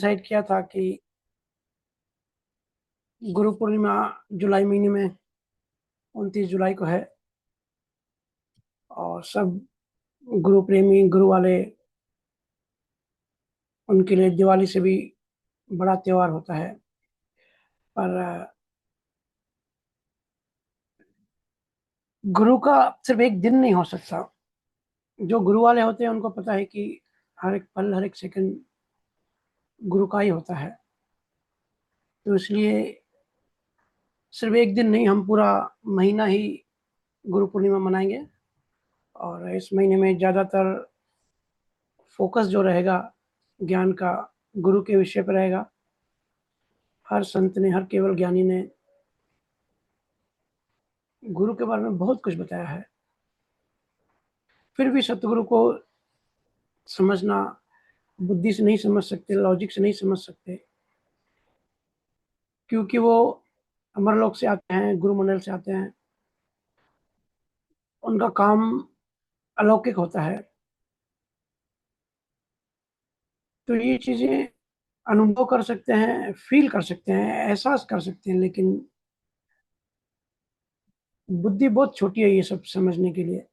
Decide किया था कि गुरु पूर्णिमा जुलाई महीने में 29 जुलाई को है और सब गुरु प्रेमी, गुरु वाले, उनके लिए दिवाली से भी बड़ा त्योहार होता है। पर गुरु का सिर्फ एक दिन नहीं हो सकता। जो गुरु वाले होते हैं उनको पता है कि हर एक पल, हर एक सेकंड गुरु का ही होता है। तो इसलिए सिर्फ एक दिन नहीं, हम पूरा महीना ही गुरु पूर्णिमा मनाएंगे। और इस महीने में ज़्यादातर फोकस जो रहेगा ज्ञान का, गुरु के विषय पर रहेगा। हर संत ने, हर केवल ज्ञानी ने गुरु के बारे में बहुत कुछ बताया है। फिर भी सतगुरु को समझना बुद्धि से नहीं समझ सकते, लॉजिक से नहीं समझ सकते, क्योंकि वो अमरलोक से आते हैं, गुरु मंडल से आते हैं। उनका काम अलौकिक होता है। तो ये चीज़ें अनुभव कर सकते हैं, फील कर सकते हैं, एहसास कर सकते हैं, लेकिन बुद्धि बहुत छोटी है ये सब समझने के लिए।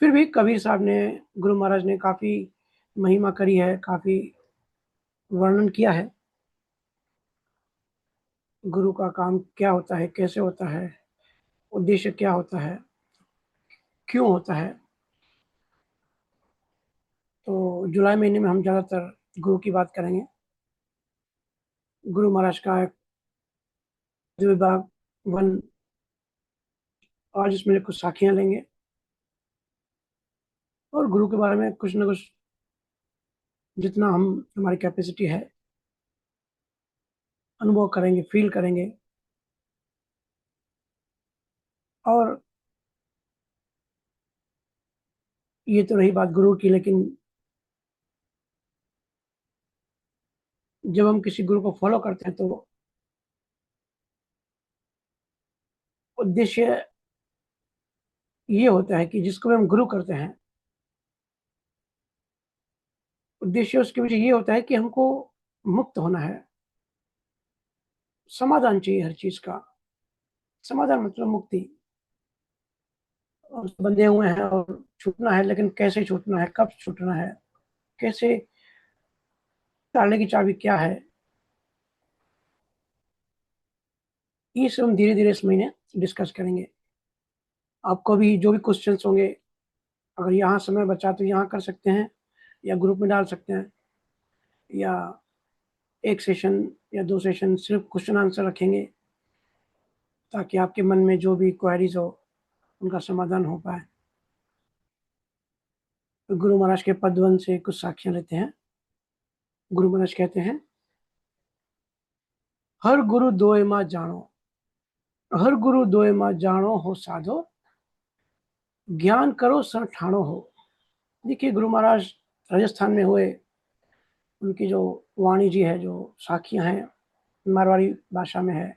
फिर भी कबीर साहब ने, गुरु महाराज ने काफ़ी महिमा करी है, काफ़ी वर्णन किया है गुरु का काम क्या होता है, कैसे होता है, उद्देश्य क्या होता है, क्यों होता है। तो जुलाई महीने में हम ज़्यादातर गुरु की बात करेंगे। गुरु महाराज का एक विभाग वन, आज इसमें कुछ साखियाँ लेंगे और गुरु के बारे में कुछ न कुछ, जितना हम, हमारी कैपेसिटी है, अनुभव करेंगे, फील करेंगे। और ये तो रही बात गुरु की, लेकिन जब हम किसी गुरु को फॉलो करते हैं तो उद्देश्य ये होता है कि जिसको भी हम गुरु करते हैं, उद्देश्य उसके पीछे ये होता है कि हमको मुक्त होना है। समाधान चाहिए हर चीज का। समाधान मतलब मुक्ति। और बंधे हुए हैं और छूटना है, लेकिन कैसे छूटना है, कब छूटना है, कैसे, टालने की चाबी क्या है, ये सब हम धीरे धीरे इस महीने डिस्कस करेंगे। आपको भी जो भी क्वेश्चंस होंगे, अगर यहाँ समय बचा तो यहाँ कर सकते हैं, या ग्रुप में डाल सकते हैं, या एक सेशन या दो सेशन सिर्फ क्वेश्चन आंसर रखेंगे, ताकि आपके मन में जो भी क्वेरीज हो उनका समाधान हो पाए। तो गुरु महाराज के पदवन से कुछ साखियां लेते हैं। गुरु महाराज कहते हैं, हर गुरु दोए माँ जानो, हर गुरु दोए माँ जानो हो साधो, ज्ञान करो सर ठाणो हो। देखिए, गुरु महाराज राजस्थान में हुए, उनकी जो वाणी जी है, जो साखियां हैं, मारवाड़ी भाषा में है,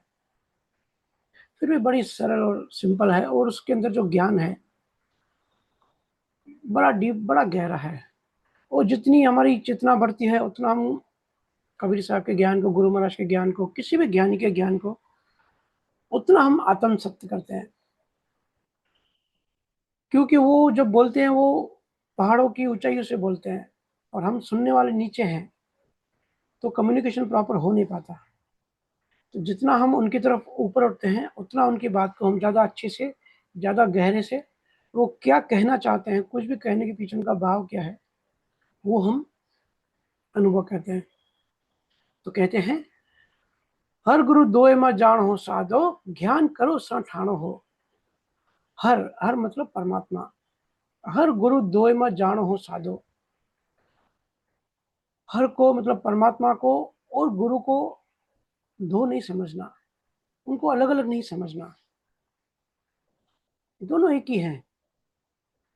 फिर भी बड़ी सरल और सिंपल है, और उसके अंदर जो ज्ञान है बड़ा डीप, बड़ा गहरा है। और जितनी हमारी चेतना बढ़ती है उतना हम कबीर साहब के ज्ञान को, गुरु महाराज के ज्ञान को, किसी भी ज्ञानी के ज्ञान को, उतना हम आत्मसत्य करते हैं। क्योंकि वो जब बोलते हैं वो पहाड़ों की ऊंचाइयों से बोलते हैं, और हम सुनने वाले नीचे हैं, तो कम्युनिकेशन प्रॉपर हो नहीं पाता। तो जितना हम उनकी तरफ ऊपर उठते हैं, उतना उनकी बात को हम ज़्यादा अच्छे से, ज़्यादा गहरे से, वो क्या कहना चाहते हैं, कुछ भी कहने के पीछे उनका भाव क्या है, वो हम अनुभव करते हैं। तो कहते हैं, हर गुरु दोए मा जान हो साधो, ज्ञान करो स ठाणो हो। हर, हर मतलब परमात्मा। हर गुरु दोए मा जानो हो साधो। हर को मतलब परमात्मा को, और गुरु को दो नहीं समझना, उनको अलग अलग नहीं समझना, दोनों एक ही हैं।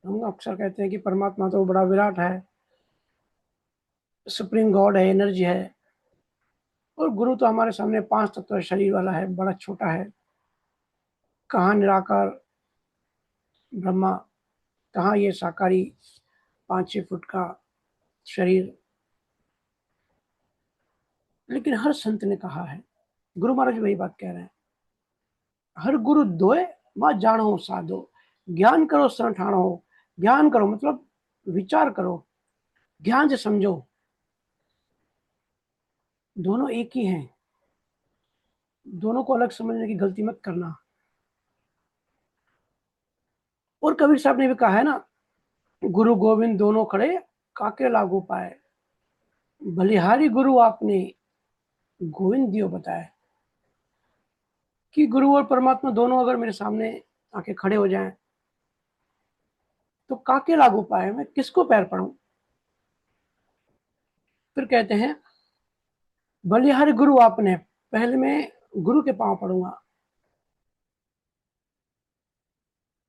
हम अक्सर कहते हैं कि परमात्मा तो बड़ा विराट है, सुप्रीम गॉड है, एनर्जी है, और गुरु तो हमारे सामने पांच तत्व शरीर वाला है, बड़ा छोटा है। कहाँ निराकार ब्रह्मा, कहाँ ये साकारी 5-6 फुट का शरीर। लेकिन हर संत ने कहा है, गुरु महाराज वही बात कह रहे हैं, हर गुरु दोए मां जानो साधो, ज्ञान करो शरण ठाणो। ज्ञान करो मतलब विचार करो, ध्यान से समझो, दोनों एक ही हैं, दोनों को अलग समझने की गलती मत करना। और कबीर साहब ने भी कहा है ना, गुरु गोविंद दोनों खड़े, काके लागू पाए, बलिहारी गुरु आपने, गोविंद दियो बताए। कि गुरु और परमात्मा दोनों अगर मेरे सामने आके खड़े हो जाएं, तो काके लागू पाए, मैं किसको पैर पड़ूं। फिर कहते हैं, बलिहारी गुरु आपने, पहले मैं गुरु के पांव पड़ूंगा।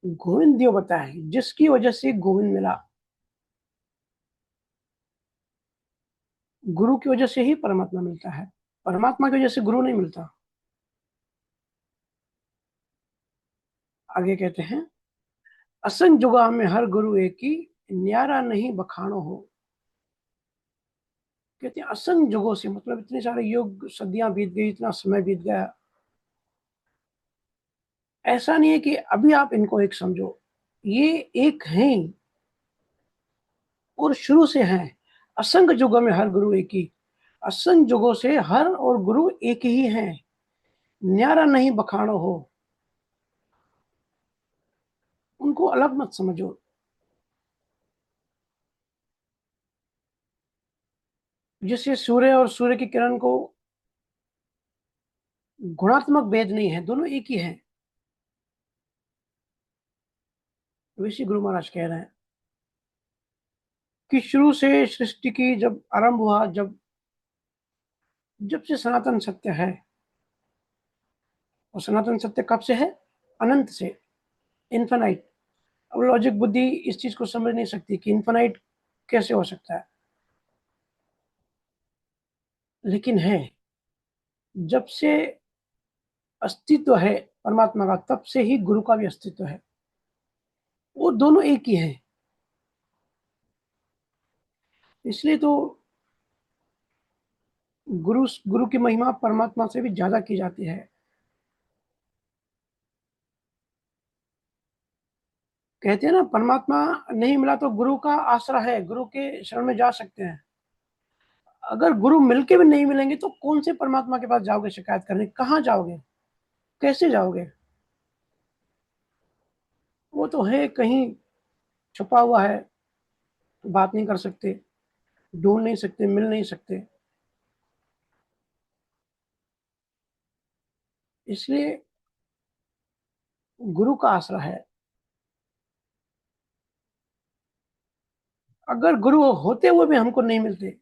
गोविंद दियो बताए, जिसकी वजह से गोविंद मिला, गुरु की वजह से ही परमात्मा मिलता है, परमात्मा की वजह से गुरु नहीं मिलता। आगे कहते हैं, असंग जुगा में हर गुरु एक ही, न्यारा नहीं बखानो हो। कहते हैं असंग युगों से मतलब इतने सारे युग, सदियां बीत गई, इतना समय बीत गया, ऐसा नहीं है कि अभी आप इनको एक समझो, ये एक हैं और शुरू से हैं। असंग युगों में हर गुरु एक ही, असंग युगों से हर और गुरु एक ही हैं, न्यारा नहीं बखानो हो। उनको अलग मत समझो। जैसे सूर्य और सूर्य की किरण को गुणात्मक भेद नहीं है, दोनों एक ही हैं। वैसे गुरु महाराज कह रहे हैं कि शुरू से सृष्टि की जब आरंभ हुआ, जब जब से सनातन सत्य है, और सनातन सत्य कब से है? अनंत से, इन्फिनाइट। अब लॉजिक बुद्धि इस चीज को समझ नहीं सकती कि इन्फिनाइट कैसे हो सकता है, लेकिन है। जब से अस्तित्व है परमात्मा का, तब से ही गुरु का भी अस्तित्व है, वो दोनों एक ही हैं। इसलिए तो गुरु गुरु की महिमा परमात्मा से भी ज्यादा की जाती है। कहते हैं ना, परमात्मा नहीं मिला तो गुरु का आसरा है, गुरु के शरण में जा सकते हैं। अगर गुरु मिलके भी नहीं मिलेंगे तो कौन से परमात्मा के पास जाओगे शिकायत करने, कहाँ जाओगे, कैसे जाओगे? वो तो है कहीं छुपा हुआ है, बात नहीं कर सकते, ढूंढ नहीं सकते, मिल नहीं सकते। इसलिए गुरु का आसरा है। अगर गुरु होते हुए भी हमको नहीं मिलते,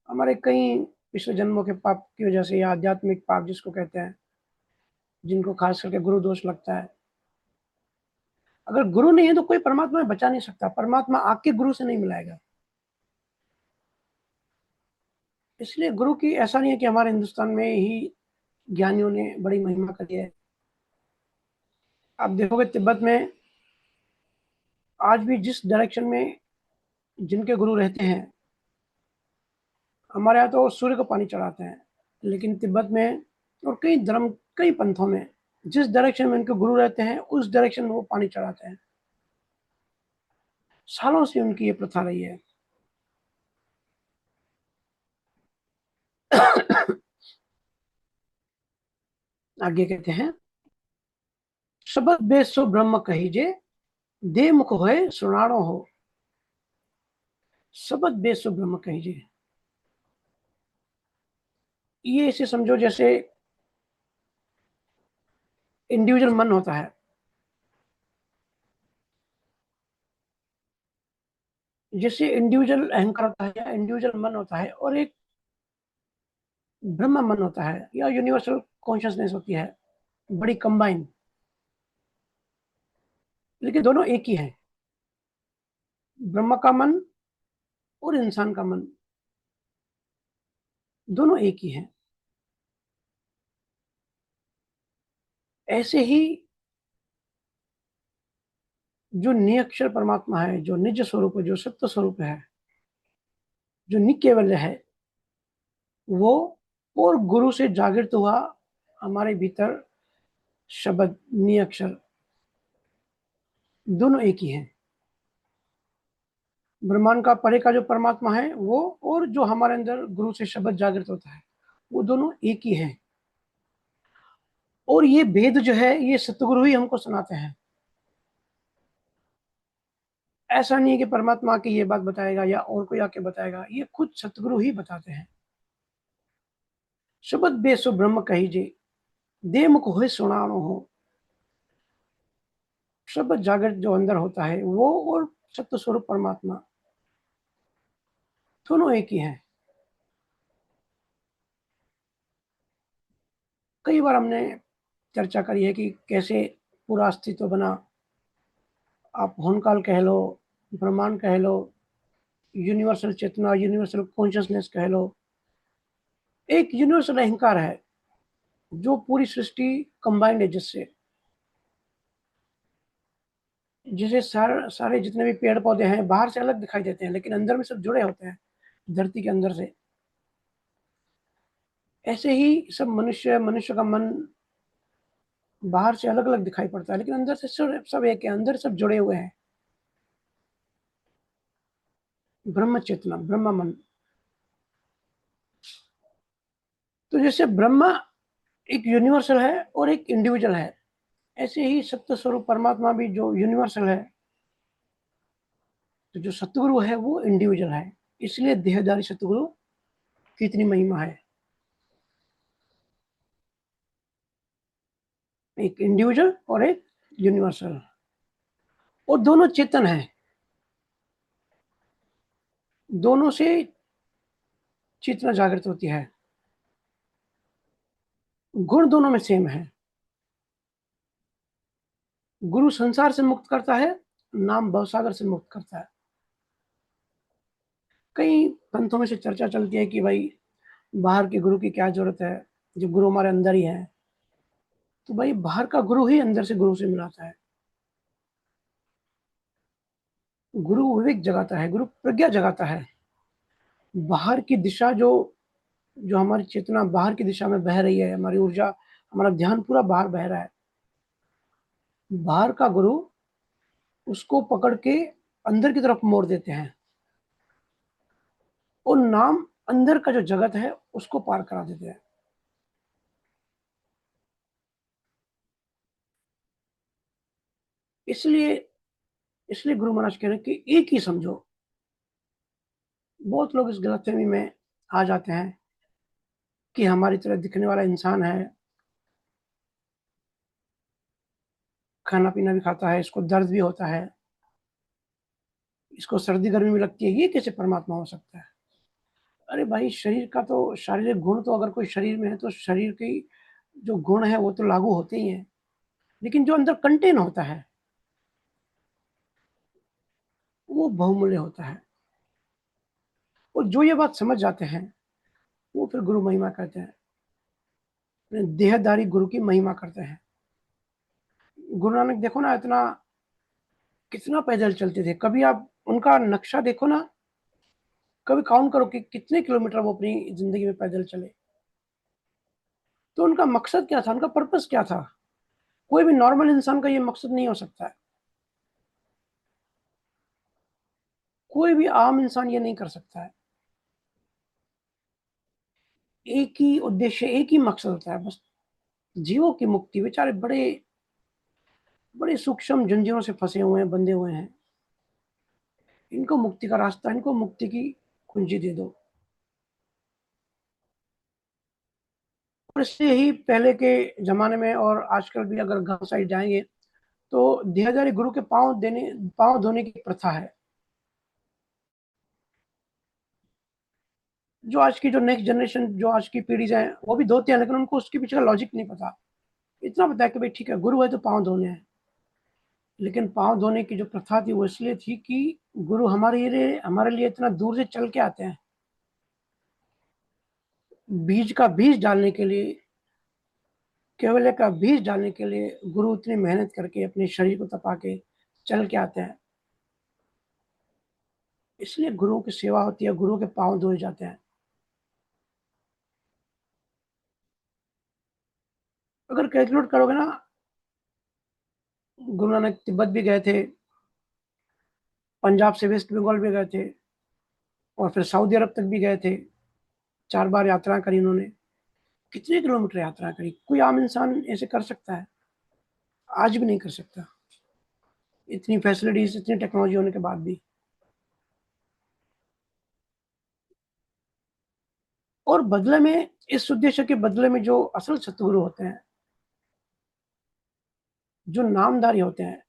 हमारे कई पिछले जन्मों के पाप की वजह से, या आध्यात्मिक पाप जिसको कहते हैं, जिनको खास करके गुरु दोष लगता है, अगर गुरु नहीं है तो कोई परमात्मा में बचा नहीं सकता, परमात्मा आपके गुरु से नहीं मिलाएगा। इसलिए गुरु की ऐसा नहीं है कि हमारे हिंदुस्तान में ही ज्ञानियों ने बड़ी महिमा करी है। आप देखोगे तिब्बत में आज भी जिस डायरेक्शन में जिनके गुरु रहते हैं, हमारे यहाँ तो सूर्य को पानी चढ़ाते हैं, लेकिन तिब्बत में और कई धर्म, कई पंथों में जिस डायरेक्शन में उनके गुरु रहते हैं, उस डायरेक्शन में वो पानी चढ़ाते हैं। सालों से उनकी ये प्रथा रही है। आगे कहते हैं, शबद बेसो ब्रह्म कहीजे, दे मुख होए सुनाणो हो। शबद बेसो ब्रह्म कहीजे, ये इसे समझो जैसे इंडिविजुअल मन होता है, जैसे इंडिविजुअल अहंकार होता है या इंडिविजुअल मन होता है, और एक ब्रह्म मन होता है या यूनिवर्सल कॉन्शियसनेस होती है, बड़ी कंबाइन। लेकिन दोनों एक ही है, ब्रह्म का मन और इंसान का मन दोनों एक ही है। ऐसे ही जो निरक्षर परमात्मा है, जो निज स्वरूप है, जो सत्य स्वरूप है, जो निकेवल्य है, वो और गुरु से जागृत हुआ हमारे भीतर शब्द, निअक्षर, दोनों एक ही हैं। ब्रह्मांड का परे का जो परमात्मा है वो, और जो हमारे अंदर गुरु से शब्द जागृत होता है, वो दोनों एक ही हैं। और ये भेद जो है ये सतगुरु ही हमको सुनाते हैं। ऐसा नहीं है कि परमात्मा आके ये बात बताएगा या और कोई आके बताएगा, ये खुद सतगुरु ही बताते हैं। शब्द बेसो ब्रह्म कहिजे, दे मुख होए सुनानो हो। शब्द जागृत जो अंदर होता है वो, और सत्य स्वरूप परमात्मा, दोनों एक ही हैं। कई बार हमने चर्चा करी है कि कैसे पूरा अस्तित्व बना। आप होनकाल कह लो, ब्रह्मांड कह लो, यूनिवर्सल चेतना, यूनिवर्सल कॉन्शियसनेस कह लो। एक यूनिवर्सल अहंकार है जो पूरी सृष्टि कंबाइंड है, जिससे जिसे सारे जितने भी पेड़ पौधे हैं बाहर से अलग दिखाई देते हैं, लेकिन अंदर में सब जुड़े होते हैं धरती के अंदर से। ऐसे ही सब मनुष्य का मन बाहर से अलग अलग दिखाई पड़ता है, लेकिन अंदर से सब एक है, अंदर सब जुड़े हुए हैं। ब्रह्म चेतना, ब्रह्म मन। तो जैसे ब्रह्मा एक यूनिवर्सल है और एक इंडिविजुअल है, ऐसे ही सत्य स्वरूप परमात्मा भी जो यूनिवर्सल है, तो जो सतगुरु है वो इंडिविजुअल है। इसलिए देहधारी सतगुरु की इतनी महिमा है। एक इंडिविजुअल और एक यूनिवर्सल, और दोनों चेतन है। दोनों से चेतना जागृत होती है। गुण दोनों में सेम है। गुरु संसार से मुक्त करता है, नाम भवसागर से मुक्त करता है। कई पंथों में से चर्चा चलती है कि भाई बाहर के गुरु की क्या जरूरत है, जब गुरु हमारे अंदर ही है। तो भाई बाहर का गुरु ही अंदर से गुरु से मिलाता है। गुरु विवेक जगाता है, गुरु प्रज्ञा जगाता है। बाहर की दिशा जो जो हमारी चेतना बाहर की दिशा में बह रही है, हमारी ऊर्जा, हमारा ध्यान पूरा बाहर बह रहा है, बाहर का गुरु उसको पकड़ के अंदर की तरफ मोड़ देते हैं, और नाम अंदर का जो जगत है उसको पार करा देते हैं। इसलिए इसलिए गुरु महाराज कह रहे हैं कि एक ही समझो। बहुत लोग इस गलतफहमी में आ जाते हैं कि हमारी तरह दिखने वाला इंसान है, खाना पीना भी खाता है, इसको दर्द भी होता है, इसको सर्दी गर्मी भी लगती है, ये कैसे परमात्मा हो सकता है? अरे भाई, शरीर का तो शारीरिक गुण, तो अगर कोई शरीर में है तो शरीर की जो गुण है वो तो लागू होते ही हैं, लेकिन जो अंदर कंटेन होता है वो बहुमूल्य होता है। और जो ये बात समझ जाते हैं वो फिर गुरु महिमा कहते हैं, देहधारी गुरु की महिमा करते हैं। गुरु नानक देखो ना, इतना कितना पैदल चलते थे। कभी आप उनका नक्शा देखो ना, कभी काउंट करो कि कितने किलोमीटर वो अपनी जिंदगी में पैदल चले। तो उनका मकसद क्या था, उनका पर्पस क्या था? कोई भी नॉर्मल इंसान का ये मकसद नहीं हो सकता है। कोई भी आम इंसान ये नहीं कर सकता है। एक ही उद्देश्य, एक ही मकसद होता है बस, जीवों की मुक्ति। बेचारे बड़े बड़े सूक्ष्म जंजीरों से फंसे हुए हैं, बंधे हुए हैं। इनको मुक्ति का रास्ता, इनको मुक्ति की कुंजी दे दो। और इससे ही पहले के जमाने में और आजकल भी अगर गांव साइड जाएंगे तो देहधारी गुरु के पांव धोने की प्रथा है। जो आज की जो नेक्स्ट जनरेशन, जो आज की पीढ़ी है, वो भी धोते हैं, लेकिन उनको उसके पीछे का लॉजिक नहीं पता। इतना पता है कि भाई ठीक है, गुरु है तो पांव धोने हैं। लेकिन पांव धोने की जो प्रथा थी वो इसलिए थी कि गुरु हमारे लिए इतना दूर से चल के आते हैं। बीज का बीज डालने के लिए, केवल का बीज डालने के लिए गुरु इतनी मेहनत करके अपने शरीर को तपा के चल के आते हैं। इसलिए गुरुओं की सेवा होती है, गुरुओं के पांव धोए जाते हैं। अगर कैलकुलेट करोगे ना, गुरु नानक तिब्बत भी गए थे, पंजाब से वेस्ट बंगाल भी गए थे और फिर सऊदी अरब तक भी गए थे। 4 बार यात्रा करी उन्होंने। कितने किलोमीटर यात्रा करी, कोई आम इंसान ऐसे कर सकता है? आज भी नहीं कर सकता, इतनी फैसिलिटीज़, इतनी टेक्नोलॉजी होने के बाद भी। और बदले में, इस उद्देश्य के बदले में जो असल सतगुरु होते हैं, जो नामधारी होते हैं,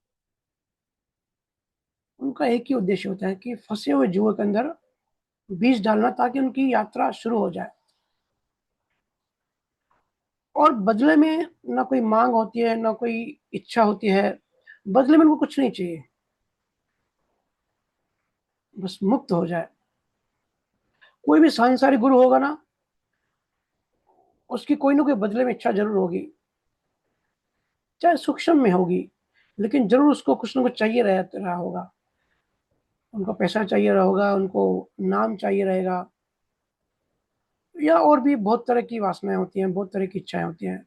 उनका एक ही उद्देश्य होता है कि फँसे हुए जुए के अंदर बीज डालना ताकि उनकी यात्रा शुरू हो जाए। और बदले में ना कोई माँग होती है, ना कोई इच्छा होती है, बदले में उनको कुछ नहीं चाहिए, बस मुक्त हो जाए। कोई भी सांसारिक गुरु होगा ना, उसकी कोई ना कोई बदले में इच्छा ज़रूर होगी, चाहे सूक्ष्म में होगी, लेकिन ज़रूर उसको कुछ ना कुछ चाहिए रहा होगा। उनको पैसा चाहिए रहा होगा, उनको नाम चाहिए रहेगा, या और भी बहुत तरह की वासनाएँ होती हैं, बहुत तरह की इच्छाएँ होती हैं।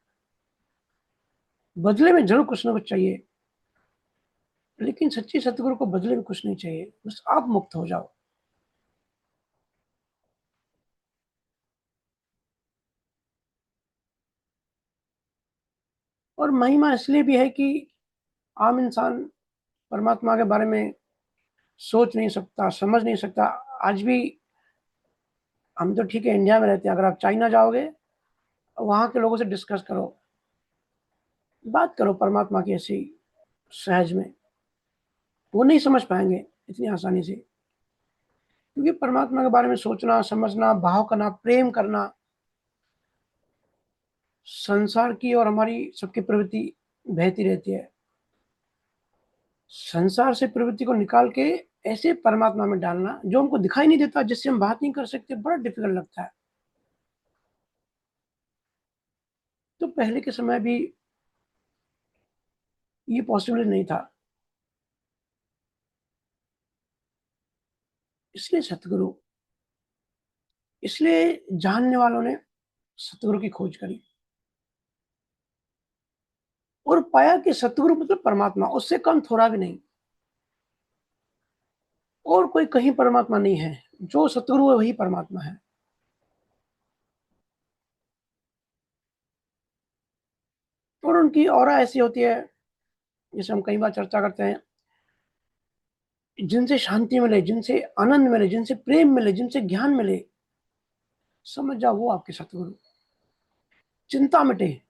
बदले में ज़रूर कुछ ना कुछ चाहिए, लेकिन सच्चे सतगुरु को बदले में कुछ नहीं चाहिए, बस आप मुक्त हो जाओ। और महिमा इसलिए भी है कि आम इंसान परमात्मा के बारे में सोच नहीं सकता, समझ नहीं सकता। आज भी हम तो ठीक है इंडिया में रहते हैं, अगर आप चाइना जाओगे, वहाँ के लोगों से डिस्कस करो, बात करो परमात्मा की ऐसी सहज में, वो नहीं समझ पाएँगे इतनी आसानी से। क्योंकि परमात्मा के बारे में सोचना, समझना, भाव करना, प्रेम करना, संसार की और हमारी सबकी प्रवृत्ति बहती रहती है। संसार से प्रवृत्ति को निकाल के ऐसे परमात्मा में डालना, जो हमको दिखाई नहीं देता, जिससे हम बात नहीं कर सकते, बड़ा डिफ़िकल्ट लगता है। तो पहले के समय भी ये पॉसिबल नहीं था। इसलिए सतगुरु, इसलिए जानने वालों ने सतगुरु की खोज करी और पाया कि सतगुरु मतलब परमात्मा, उससे कम थोड़ा भी नहीं। और कोई कहीं परमात्मा नहीं है, जो सतगुरु है वही परमात्मा है। और उनकी ऑरा ऐसी होती है, जैसे हम कई बार चर्चा करते हैं, जिनसे शांति मिले, जिनसे आनंद मिले, जिनसे प्रेम मिले, जिनसे ज्ञान मिले, समझ जाओ वो आपके सतगुरु। चिंता मिटे।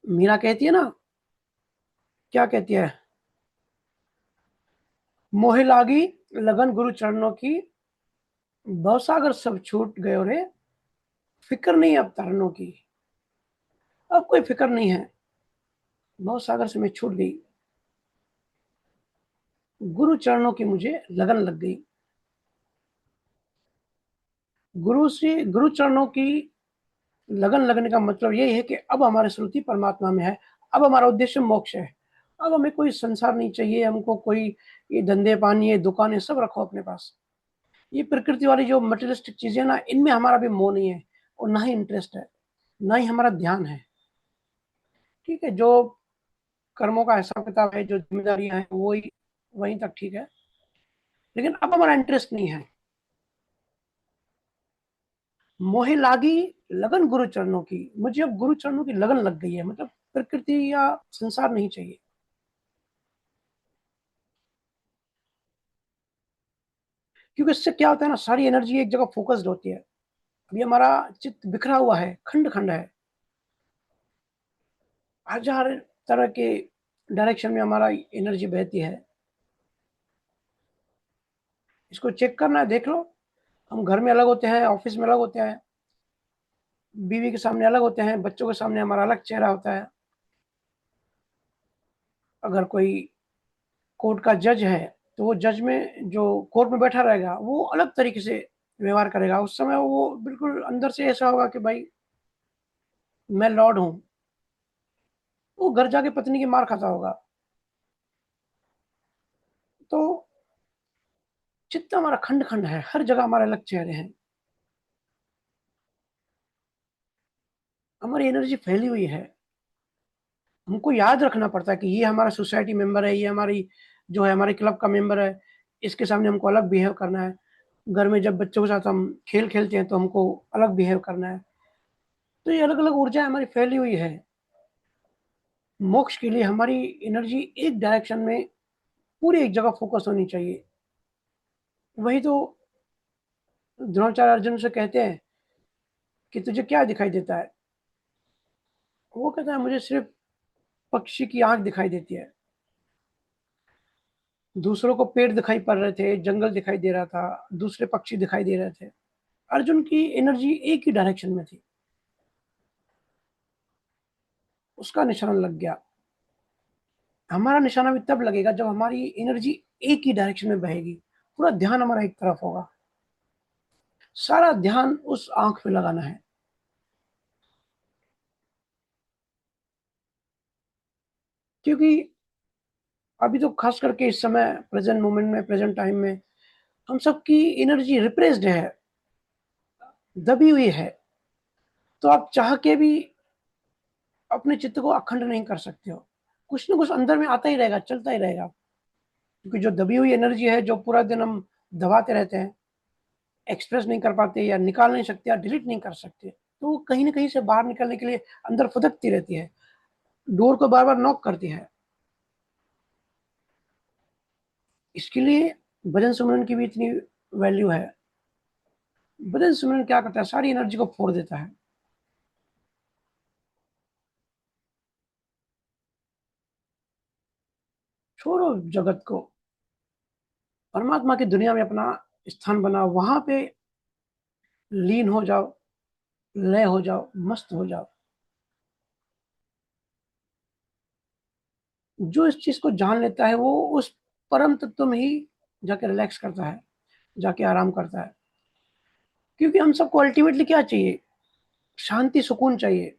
मीरा कहती है ना, क्या कहती है? मोहे लागी लगन गुरु चरणों की, भवसागर सब छूट गयो रे, फिक्र नहीं अब तरनों की। अब कोई फिक्र नहीं है, भवसागर से मैं छूट गई, गुरु चरणों की मुझे लगन लग गई। गुरु चरणों की लगन लगने का मतलब यही है कि अब हमारी श्रुति परमात्मा में है, अब हमारा उद्देश्य मोक्ष है। अब हमें कोई संसार नहीं चाहिए, हमको कोई ये धंधे पानी, ये दुकानें सब रखो अपने पास। ये प्रकृति वाली जो मटेरियलिस्टिक चीज़ें ना, इनमें हमारा भी मोह नहीं है और ना ही इंटरेस्ट है, ना ही हमारा ध्यान है। ठीक है, जो कर्मों का हिसाब-किताब है, जो ज़िम्मेदारियाँ हैं, वो ही वहीं तक ठीक है, लेकिन अब हमारा इंटरेस्ट नहीं है। मोहे लागी लगन गुरु चरणों की, मुझे अब गुरु चरणों की लगन लग गई है, मतलब प्रकृति या संसार नहीं चाहिए। क्योंकि इससे क्या होता है ना, सारी एनर्जी एक जगह फ़ोकस्ड होती है। अभी हमारा चित्त बिखरा हुआ है, खंड-खंड है। हज़ार तरह के डायरेक्शन में हमारा एनर्जी बहती है। इसको चेक करना है, देख लो। हम घर में अलग होते हैं, ऑफ़िस में अलग होते हैं, बीवी के सामने अलग होते हैं, बच्चों के सामने हमारा अलग चेहरा होता है। अगर कोई कोर्ट का जज है, तो वो जज में जो कोर्ट में बैठा रहेगा, वो अलग तरीके से व्यवहार करेगा। उस समय वो बिल्कुल अंदर से ऐसा होगा कि भाई, मैं लॉर्ड हूँ। वो घर जाके पत्नी की मार खाता होगा। तो चित्त हमारा खंड-खंड है, हर जगह हमारे अलग चेहरे हैं। हमारी एनर्जी फैली हुई है। हमको याद रखना पड़ता है कि ये हमारा सोसाइटी मेंबर है, ये हमारी जो है हमारे क्लब का मेंबर है, इसके सामने हमको अलग बिहेव करना है। घर में जब बच्चों के साथ हम खेल खेलते हैं तो हमको अलग बिहेव करना है। तो ये अलग-अलग ऊर्जा हमारी फैली हुई है। मोक्ष के लिए हमारी एनर्जी एक डायरेक्शन में पूरी एक जगह फ़ोकस होनी चाहिए। वही तो द्रोणाचार्य अर्जुन से कहते हैं कि तुझे क्या दिखाई देता है? वो कहता है मुझे सिर्फ़ पक्षी की आँख दिखाई देती है। दूसरों को पेड़ दिखाई पड़ रहे थे, जंगल दिखाई दे रहा था, दूसरे पक्षी दिखाई दे रहे थे। अर्जुन की एनर्जी एक ही डायरेक्शन में थी। उसका निशाना लग गया। हमारा निशाना भी तब लगेगा जब हमारी एनर्जी एक ही डायरेक्शन में बहेगी। पूरा ध्यान हमारा एक तरफ होगा। सारा ध्यान उस आँख पे लगाना है। क्योंकि अभी तो ख़ास करके इस समय प्रेज़ेंट मोमेंट में, प्रेज़ेंट टाइम में हम सबकी एनर्जी रिप्रेस्ड है, दबी हुई है। तो आप चाह के भी अपने चित्त को अखंड नहीं कर सकते हो। कुछ न कुछ अंदर में आता ही रहेगा, चलता ही रहेगा। क्योंकि जो दबी हुई एनर्जी है, जो पूरा दिन हम दबाते रहते हैं, एक्सप्रेस नहीं कर पाते या निकाल नहीं सकते या डिलीट नहीं कर सकते, तो वो कहीं न कहीं से बाहर निकलने के लिए अंदर फुदकती रहती है, डोर को बार-बार नॉक करती है। इसके लिए भजन सुमरन की भी इतनी वैल्यू है। भजन सुमरन क्या करता है, सारी एनर्जी को फोड़ देता है। छोड़ो जगत को, परमात्मा की दुनिया में अपना स्थान बनाओ, वहाँ पे लीन हो जाओ, लय हो जाओ, मस्त हो जाओ। जो इस चीज़ को जान लेता है, वो उस परम तत्व में ही जाके रिलैक्स करता है, जाके आराम करता है। क्योंकि हम सबको अल्टीमेटली क्या चाहिए? शांति, सुकून चाहिए।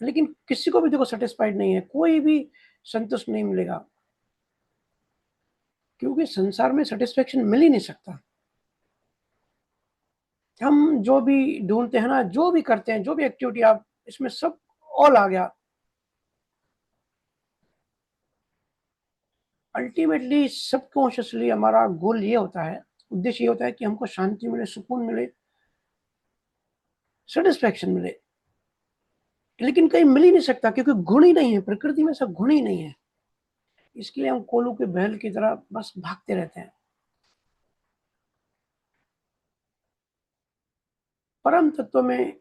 लेकिन किसी को भी देखो सैटिस्फाइड नहीं है, कोई भी संतुष्ट नहीं मिलेगा। क्योंकि संसार में सैटिस्फैक्शन मिल ही नहीं सकता। हम जो भी ढूँढते हैं ना, जो भी करते हैं, जो भी एक्टिविटी आप इसमें सब ऑल आ गया। अल्टीमेटली सबकॉन्शियसली हमारा गोल ये होता है, उद्देश्य ये होता है कि हमको शांति मिले, सुकून मिले, सैटिस्फैक्शन मिले। लेकिन कहीं मिल ही नहीं सकता क्योंकि गुण ही नहीं है, प्रकृति में सब गुण ही नहीं है। इसके लिए हम कोलू के बैल की तरह बस भागते रहते हैं। परम तत्व में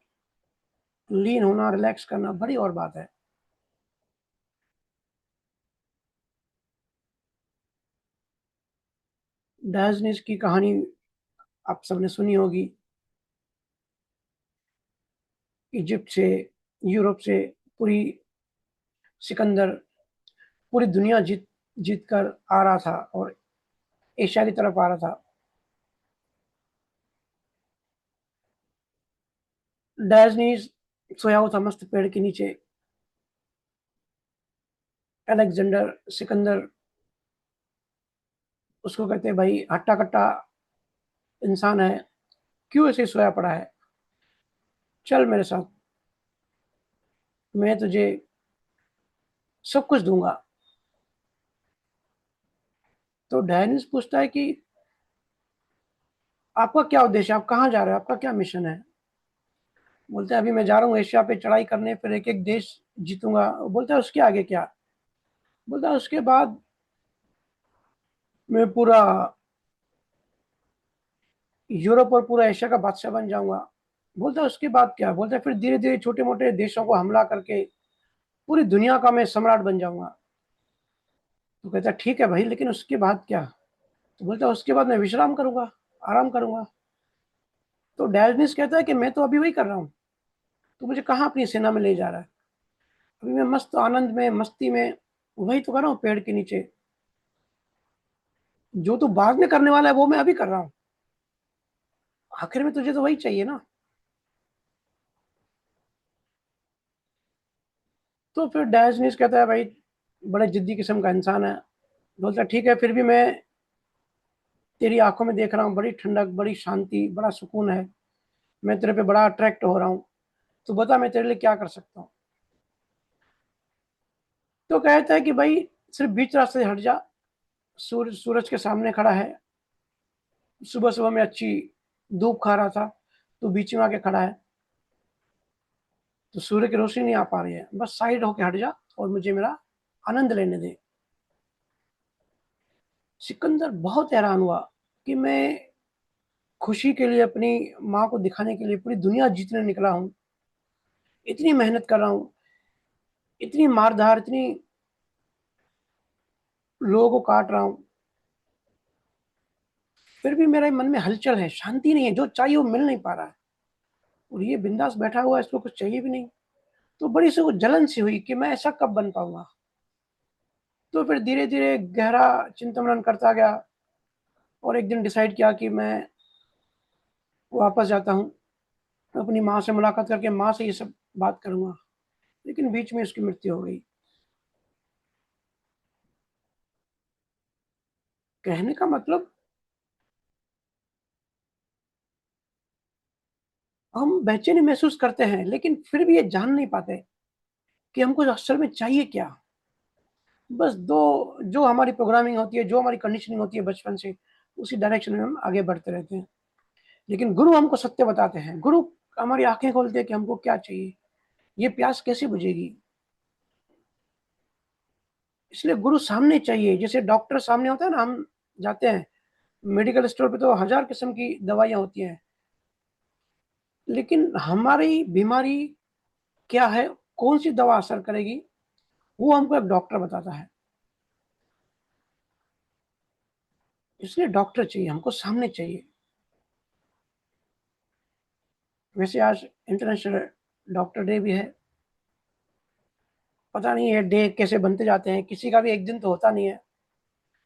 लीन होना, रिलैक्स करना बड़ी और बात है। डायोजनीज की कहानी आप सबने सुनी होगी। इजिप्ट से, यूरोप से पूरी सिकंदर पूरी दुनिया जीत जीत कर आ रहा था और एशिया की तरफ आ रहा था। डायोजनीज सोया हुआ था मस्त पेड़ के नीचे। अलेक्जेंडर सिकंदर उसको कहते हैं भाई हट्टा-कट्टा इंसान है, क्यों ऐसे सोया पड़ा है? चल मेरे साथ, मैं तुझे सब कुछ दूँगा। तो डायोनिस पूछता है कि आपका क्या उद्देश्य है? आप कहाँ जा रहे हो? आपका क्या मिशन है? बोलता है अभी मैं जा रहा हूँ एशिया पे चढ़ाई करने, फिर एक-एक देश जीतूँगा। बोलता है उसके आगे क्या? बोलता है उसके बाद मैं पूरा यूरोप और पूरा एशिया का बादशाह बन जाऊँगा। बोलता है उसके बाद क्या? बोलता है फिर धीरे-धीरे छोटे-मोटे देशों को हमला करके पूरी दुनिया का मैं सम्राट बन जाऊँगा। तो कहता है ठीक है भाई, लेकिन उसके बाद क्या? तो बोलता है उसके बाद मैं विश्राम करूँगा, आराम करूँगा। तो डायोनिस कहता है कि मैं तो अभी वही कर रहा हूँ, तू मुझे कहाँ अपनी सेना में ले जा रहा है? अभी मैं मस्त आनंद में, मस्ती में वही तो कर रहा हूँ पेड़ के नीचे। जो तू बाद में करने वाला है वो मैं अभी कर रहा हूँ। आखिर में तुझे तो वही चाहिए ना। तो फिर डायोजनीस कहता है भाई बड़े जिद्दी किस्म का इंसान है। बोलता है ठीक है फिर भी मैं तेरी आँखों में देख रहा हूँ बड़ी ठंडक, बड़ी शांति, बड़ा सुकून है। मैं तेरे पे बड़ा अट्रैक्ट हो रहा हूँ। तो बता मैं तेरे लिए क्या कर सकता हूँ। तो कहता है कि भाई सिर्फ बीच रास्ते से हट जा, सूरज के सामने खड़ा है, सुबह सुबह में अच्छी धूप खा रहा था, तो बीच में आके खड़ा है, तो सूर्य की रोशनी नहीं आ पा रही है, बस साइड होके हट जा और मुझे मेरा आनंद लेने दे। सिकंदर बहुत हैरान हुआ कि मैं खुशी के लिए अपनी माँ को दिखाने के लिए पूरी दुनिया जीतने निकला हूँ, इतनी मेहनत कर रहा हूँ, इतनी मारधार, इतनी लोगों को काट रहा हूँ, फिर भी मेरे मन में हलचल है, शांति नहीं है, जो चाहिए वो मिल नहीं पा रहा है, और ये बिंदास बैठा हुआ है, इसको कुछ चाहिए भी नहीं। तो बड़ी से वो जलन सी हुई कि मैं ऐसा कब बन पाऊंगा। तो फिर धीरे धीरे गहरा चिंतन मनन करता गया और एक दिन डिसाइड किया कि मैं वापस जाता हूँ, अपनी माँ से मुलाकात करके माँ से ये सब बात करूंगा। लेकिन बीच में उसकी मृत्यु हो गई। कहने का मतलब, हम बेचैनी महसूस करते हैं लेकिन फिर भी ये जान नहीं पाते कि हमको असल में चाहिए क्या। बस दो, जो हमारी प्रोग्रामिंग होती है, जो हमारी कंडीशनिंग होती है बचपन से, उसी डायरेक्शन में हम आगे बढ़ते रहते हैं। लेकिन गुरु हमको सत्य बताते हैं, गुरु हमारी आंखें खोलते हैं कि हमको क्या चाहिए, ये प्यास कैसे बुझेगी। इसलिए गुरु सामने चाहिए, जैसे डॉक्टर सामने होता है ना, हम जाते हैं मेडिकल स्टोर पे तो हजार किस्म की दवाइयां होती हैं, लेकिन हमारी बीमारी क्या है, कौन सी दवा असर करेगी, वो हमको एक डॉक्टर बताता है। इसलिए डॉक्टर चाहिए, हमको सामने चाहिए। वैसे आज इंटरनेशनल डॉक्टर डे भी है। पता नहीं ये डे कैसे बनते जाते हैं, किसी का भी एक दिन तो होता नहीं है,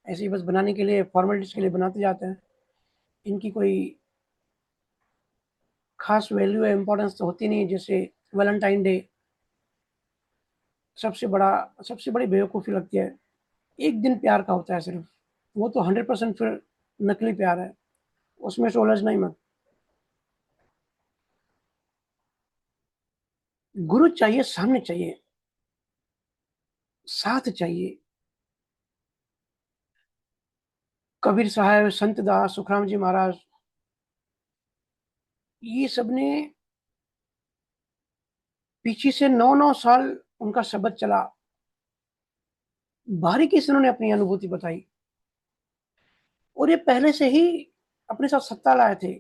ऐसे ही बस बनाने के लिए, फॉर्मेलिटीज के लिए बनाते जाते हैं। इनकी कोई खास वैल्यू या इम्पोर्टेंस तो होती नहीं है। जैसे वैलेंटाइन डे, सबसे बड़ी बेवकूफ़ी लगती है। एक दिन प्यार का होता है सिर्फ, वो तो 100% फिर नकली प्यार है, उसमें से उलझना ही मत। गुरु चाहिए, सामने चाहिए, साथ चाहिए। कबीर साहब, संत दास, सुखराम जी महाराज, ये सब ने पीछे से 9-9 साल उनका शब्द चला, बारीकी से उन्होंने अपनी अनुभूति बताई, और ये पहले से ही अपने साथ सत्ता लाए थे,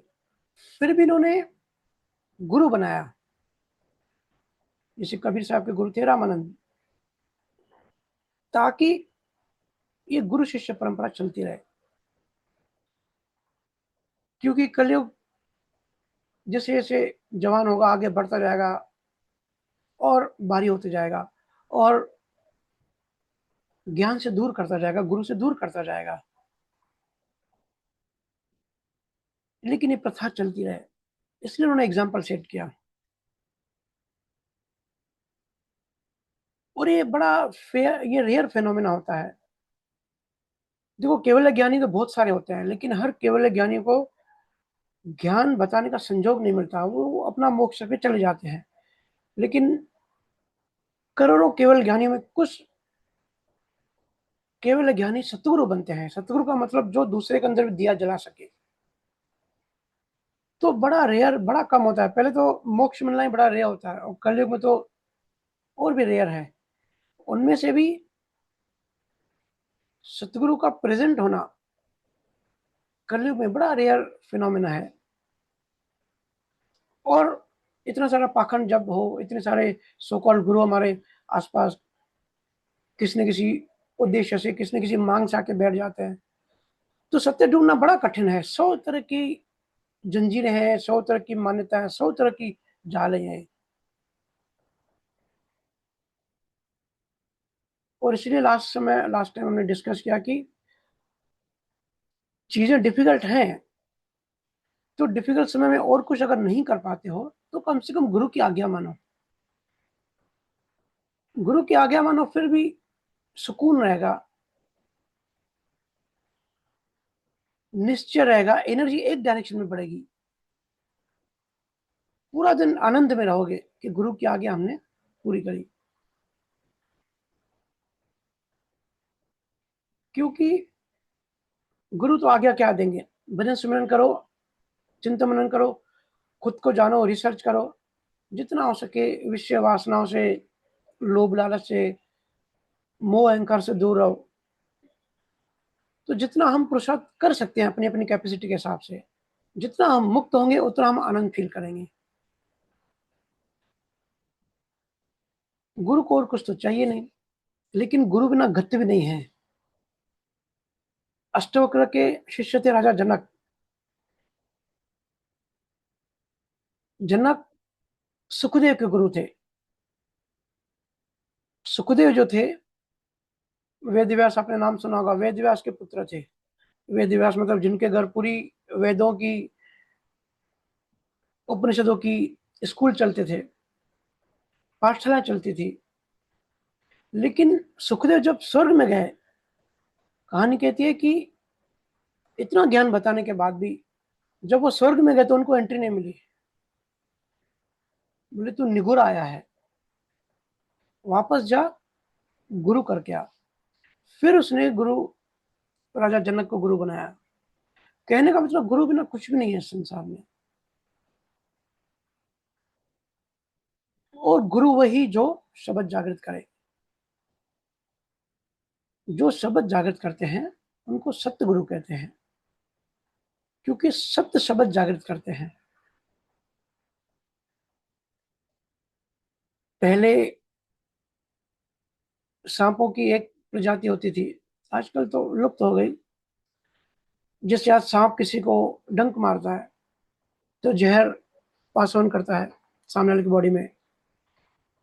फिर भी इन्होंने गुरु बनाया। जैसे कबीर साहब के गुरु थे रामानंद, ताकि ये गुरु शिष्य परंपरा चलती रहे। क्योंकि कलयुग जैसे जैसे जवान होगा, आगे बढ़ता जाएगा और भारी होते जाएगा, और ज्ञान से दूर करता जाएगा, गुरु से दूर करता जाएगा। लेकिन ये प्रथा चलती रहे, इसलिए उन्होंने एग्जाम्पल सेट किया। और ये बड़ा ये रेयर फेनोमेना होता है। देखो, केवल ज्ञानी तो बहुत सारे होते हैं, लेकिन हर केवल ज्ञानी को ज्ञान बताने का संजोग नहीं मिलता, वो अपना मोक्ष पे चले जाते हैं। लेकिन करोड़ों केवल ज्ञानियों में कुछ केवल ज्ञानी सतगुरु बनते हैं। सतगुरु का मतलब जो दूसरे के अंदर भी दिया जला सके। तो बड़ा रेयर, बड़ा कम होता है। पहले तो मोक्ष मिलना ही बड़ा रेयर होता है, और कलयुग में तो और भी रेयर है। उनमें से भी सतगुरु का प्रेजेंट होना कलयुग में बड़ा रेयर फिनोमेना है। और इतना सारा पाखंड जब हो, इतने सारे सो कॉल्ड गुरु हमारे आसपास किसी न किसी उद्देश्य से, किसी न किसी मांग से आके बैठ जाते हैं, तो सत्य ढूंढना बड़ा कठिन है। 100 तरह की जंजीरें हैं, 100 तरह की मान्यताएं, 100 तरह की जालें हैं। और इसलिए लास्ट टाइम हमने डिस्कस किया कि चीजें डिफिकल्ट हैं, तो डिफिकल्ट समय में और कुछ अगर नहीं कर पाते हो, तो कम से कम गुरु की आज्ञा मानो। गुरु की आज्ञा मानो, फिर भी सुकून रहेगा, निश्चय रहेगा, एनर्जी एक डायरेक्शन में बढ़ेगी। पूरा दिन आनंद में रहोगे कि गुरु की आज्ञा हमने पूरी करी। क्योंकि गुरु तो आज्ञा क्या देंगे? भजन सुमिरन करो, चिंतन मनन करो, खुद को जानो, रिसर्च करो, जितना हो सके विषय वासनाओं से, लोभ लालच से, मोह अहंकार से दूर रहो। तो जितना हम पुरुषार्थ कर सकते हैं अपनी अपनी कैपेसिटी के हिसाब से, जितना हम मुक्त होंगे उतना हम आनंद फील करेंगे। गुरु को और कुछ तो चाहिए नहीं, लेकिन गुरु बिना गति भी नहीं है। अष्टवक्र के शिष्य थे राजा जनक। जनक सुखदेव के गुरु थे। सुखदेव जो थे, वेद व्यास, आपने नाम सुना होगा, वेद व्यास के पुत्र थे। वेद व्यास मतलब जिनके घर पूरी वेदों की, उपनिषदों की स्कूल चलते थे, पाठशाला चलती थी। लेकिन सुखदेव जब स्वर्ग में गए, कहानी कहती है कि इतना ज्ञान बताने के बाद भी जब वो स्वर्ग में गए तो उनको एंट्री नहीं मिली। बोले तू निगुर आया है, वापस जा, गुरु करके आ। फिर उसने गुरु, राजा जनक को गुरु बनाया। कहने का मतलब गुरु बिना कुछ भी नहीं है संसार में। और गुरु वही जो शब्द जागृत करे। जो शब्द जागृत करते हैं उनको सत्य गुरु कहते हैं, क्योंकि सत्य शब्द जागृत करते हैं। पहले सांपों की एक प्रजाति होती थी, आजकल तो लुप्त हो गई। जैसे आज सांप किसी को डंक मारता है तो जहर पास ऑन करता है सामने वाले की बॉडी में।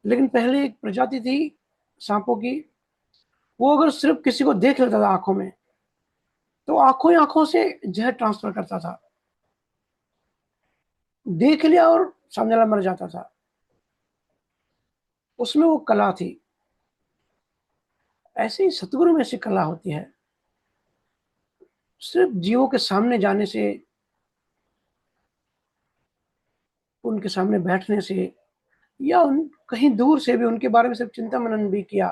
लेकिन पहले एक प्रजाति थी सांपों की, वो अगर सिर्फ किसी को देख लेता था आंखों में, तो आंखों ही आंखों से जहर ट्रांसफर करता था। देख लिया और सामने वाला मर जाता था। उसमें वो कला थी। ऐसे ही सतगुरु में ऐसी कला होती है। सिर्फ जीवों के सामने जाने से, उनके सामने बैठने से, या उन कहीं दूर से भी उनके बारे में सिर्फ चिंता मनन भी किया,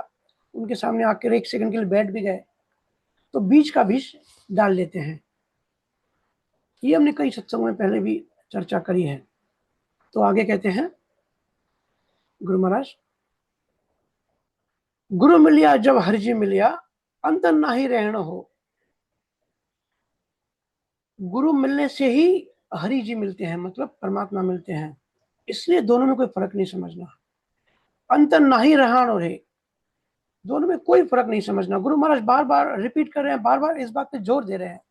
उनके सामने आकर एक सेकंड के लिए बैठ भी गए, तो बीज का बीज डाल लेते हैं। ये हमने कई सत्संगों में पहले भी चर्चा करी है। तो आगे कहते हैं गुरु महाराज, गुरु मिलिया जब हरिजी मिलिया, अंतर ना ही रहना हो। गुरु मिलने से ही हरि जी मिलते हैं, मतलब परमात्मा मिलते हैं। इसलिए दोनों में कोई फर्क नहीं समझना। अंतर ना ही रहान और है, दोनों में कोई फर्क नहीं समझना। गुरु महाराज बार बार रिपीट कर रहे हैं, बार बार इस बात पे जोर दे रहे हैं,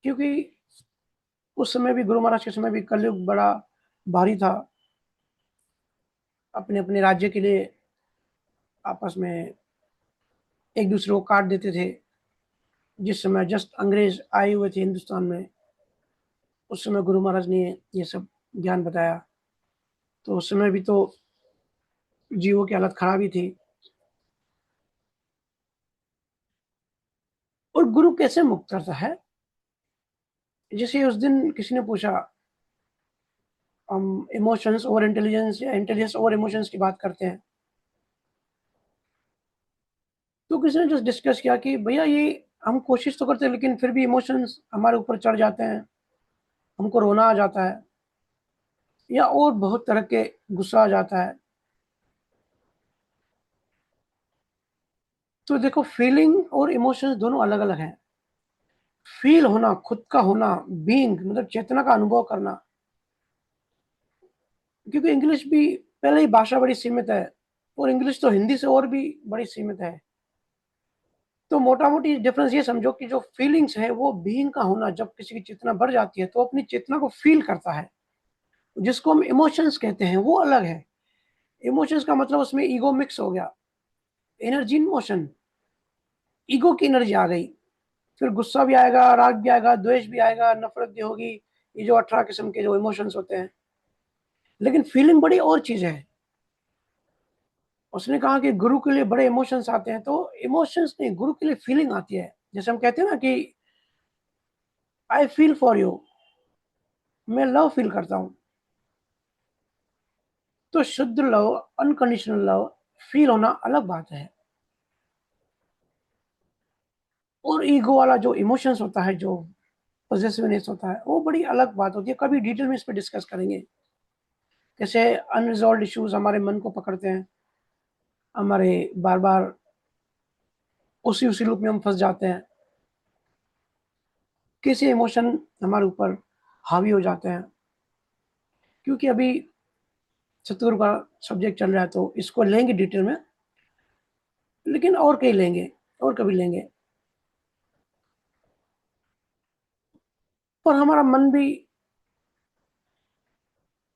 क्योंकि उस समय भी, गुरु महाराज के समय भी, कलयुग बड़ा भारी था। अपने अपने राज्य के लिए आपस में एक दूसरे को काट देते थे। जिस समय जस्ट अंग्रेज आए हुए थे हिंदुस्तान में, उस समय गुरु महाराज ने ये सब ज्ञान बताया। तो उस समय भी तो जीवों की हालत खराब ही थी। और गुरु कैसे मुक्त करता है? जैसे उस दिन किसी ने पूछा, हम इमोशंस और इंटेलिजेंस या इंटेलिजेंस और इमोशंस की बात करते हैं, तो किसी ने जस्ट डिस्कस किया कि भैया ये हम कोशिश तो करते हैं लेकिन फिर भी इमोशंस हमारे ऊपर चढ़ जाते हैं, हमको रोना आ जाता है, या और बहुत तरह के गुस्सा आ जाता है। तो देखो, फीलिंग और इमोशंस दोनों अलग अलग हैं। फील होना, खुद का होना, बीइंग मतलब चेतना का अनुभव करना। क्योंकि इंग्लिश भी, पहले ही भाषा बड़ी सीमित है, और इंग्लिश तो हिंदी से और भी बड़ी सीमित है। तो मोटा मोटी डिफरेंस ये समझो कि जो फीलिंग्स है वो बीइंग का होना, जब किसी की चेतना बढ़ जाती है तो अपनी चेतना को फील करता है, जिसको हम इमोशंस कहते हैं, वो अलग है। इमोशंस का मतलब उसमें ईगो मिक्स हो गया, एनर्जी इन मोशन, ईगो की एनर्जी आ गई। फिर गुस्सा भी आएगा, राग भी आएगा, द्वेष भी आएगा, नफरत भी होगी, ये जो 18 किस्म के जो इमोशंस होते हैं। लेकिन फीलिंग बड़ी और चीज है। उसने कहा कि गुरु के लिए बड़े इमोशंस आते हैं, तो इमोशंस नहीं, गुरु के लिए फीलिंग आती है। जैसे हम कहते हैं ना कि आई फील फॉर यू, मैं लव फील करता हूँ। तो शुद्ध लव, अनकंडीशनल लव फील होना अलग बात है। और ईगो वाला जो इमोशंस होता है, जो पॉसेसिवनेस होता है, वो बड़ी अलग बात होती है। कभी डिटेल में इस पे डिस्कस करेंगे। कैसे अनरिज़ॉल्व्ड इश्यूज़ हमारे मन को पकड़ते हैं, हमारे बार-बार उसी लूप में हम फँस जाते हैं। कैसे इमोशन हमारे ऊपर हावी हो जाते हैं। क्योंकि अभी सतगुरु का सब्जेक्ट चल रहा है तो इसको लेंगे डिटेल में, लेकिन और कहीं लेंगे, और कभी लेंगे। पर हमारा मन भी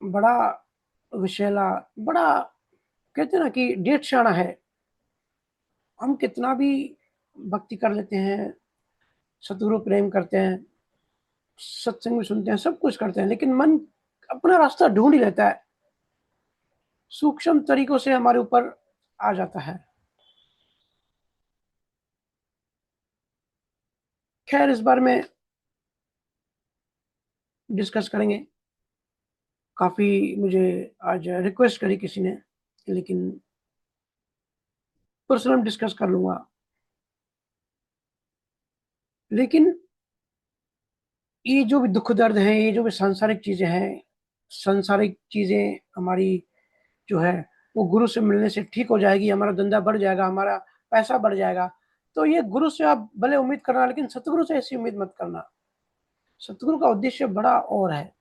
बड़ा विषैला, बड़ा कहते हैं ना कि डेढ़ शाना है। हम कितना भी भक्ति कर लेते हैं, सतगुरु प्रेम करते हैं, सत्संग भी सुनते हैं, सब कुछ करते हैं, लेकिन मन अपना रास्ता ढूँढ ही लेता है। सूक्ष्म तरीकों से हमारे ऊपर आ जाता है। खैर इस बारे में डिस्कस करेंगे। काफ़ी मुझे आज रिक्वेस्ट करी किसी ने, लेकिन पर्सनल डिस्कस कर लूँगा। लेकिन ये जो भी दुःख दर्द है, ये जो भी सांसारिक चीज़ें हैं, सांसारिक चीज़ें हमारी जो है, वो गुरु से मिलने से ठीक हो जाएगी, हमारा धंधा बढ़ जाएगा, हमारा पैसा बढ़ जाएगा। तो ये गुरु से आप भले उम्मीद करना, लेकिन सतगुरु से ऐसी उम्मीद मत करना। सतगुरु का उद्देश्य बड़ा और है।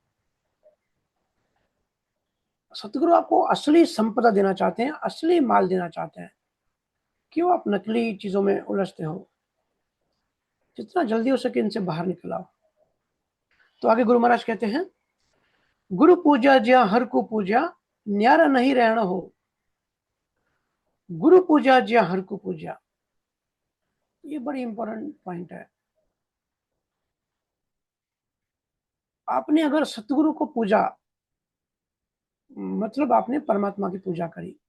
सतगुरु आपको असली संपदा देना चाहते हैं, असली माल देना चाहते हैं। क्यों आप नकली चीज़ों में उलझते हो? जितना जल्दी हो सके इनसे बाहर निकल आओ। तो आगे गुरु महाराज कहते हैं, गुरु पूजा ज्या हर को पूजा, न्यारा नहीं रहना हो। गुरु पूजा ज्या हर को पूजा। ये बड़ी इंपॉर्टेंट पॉइंट है। आपने अगर सतगुरु को पूजा, मतलब आपने परमात्मा की पूजा करी।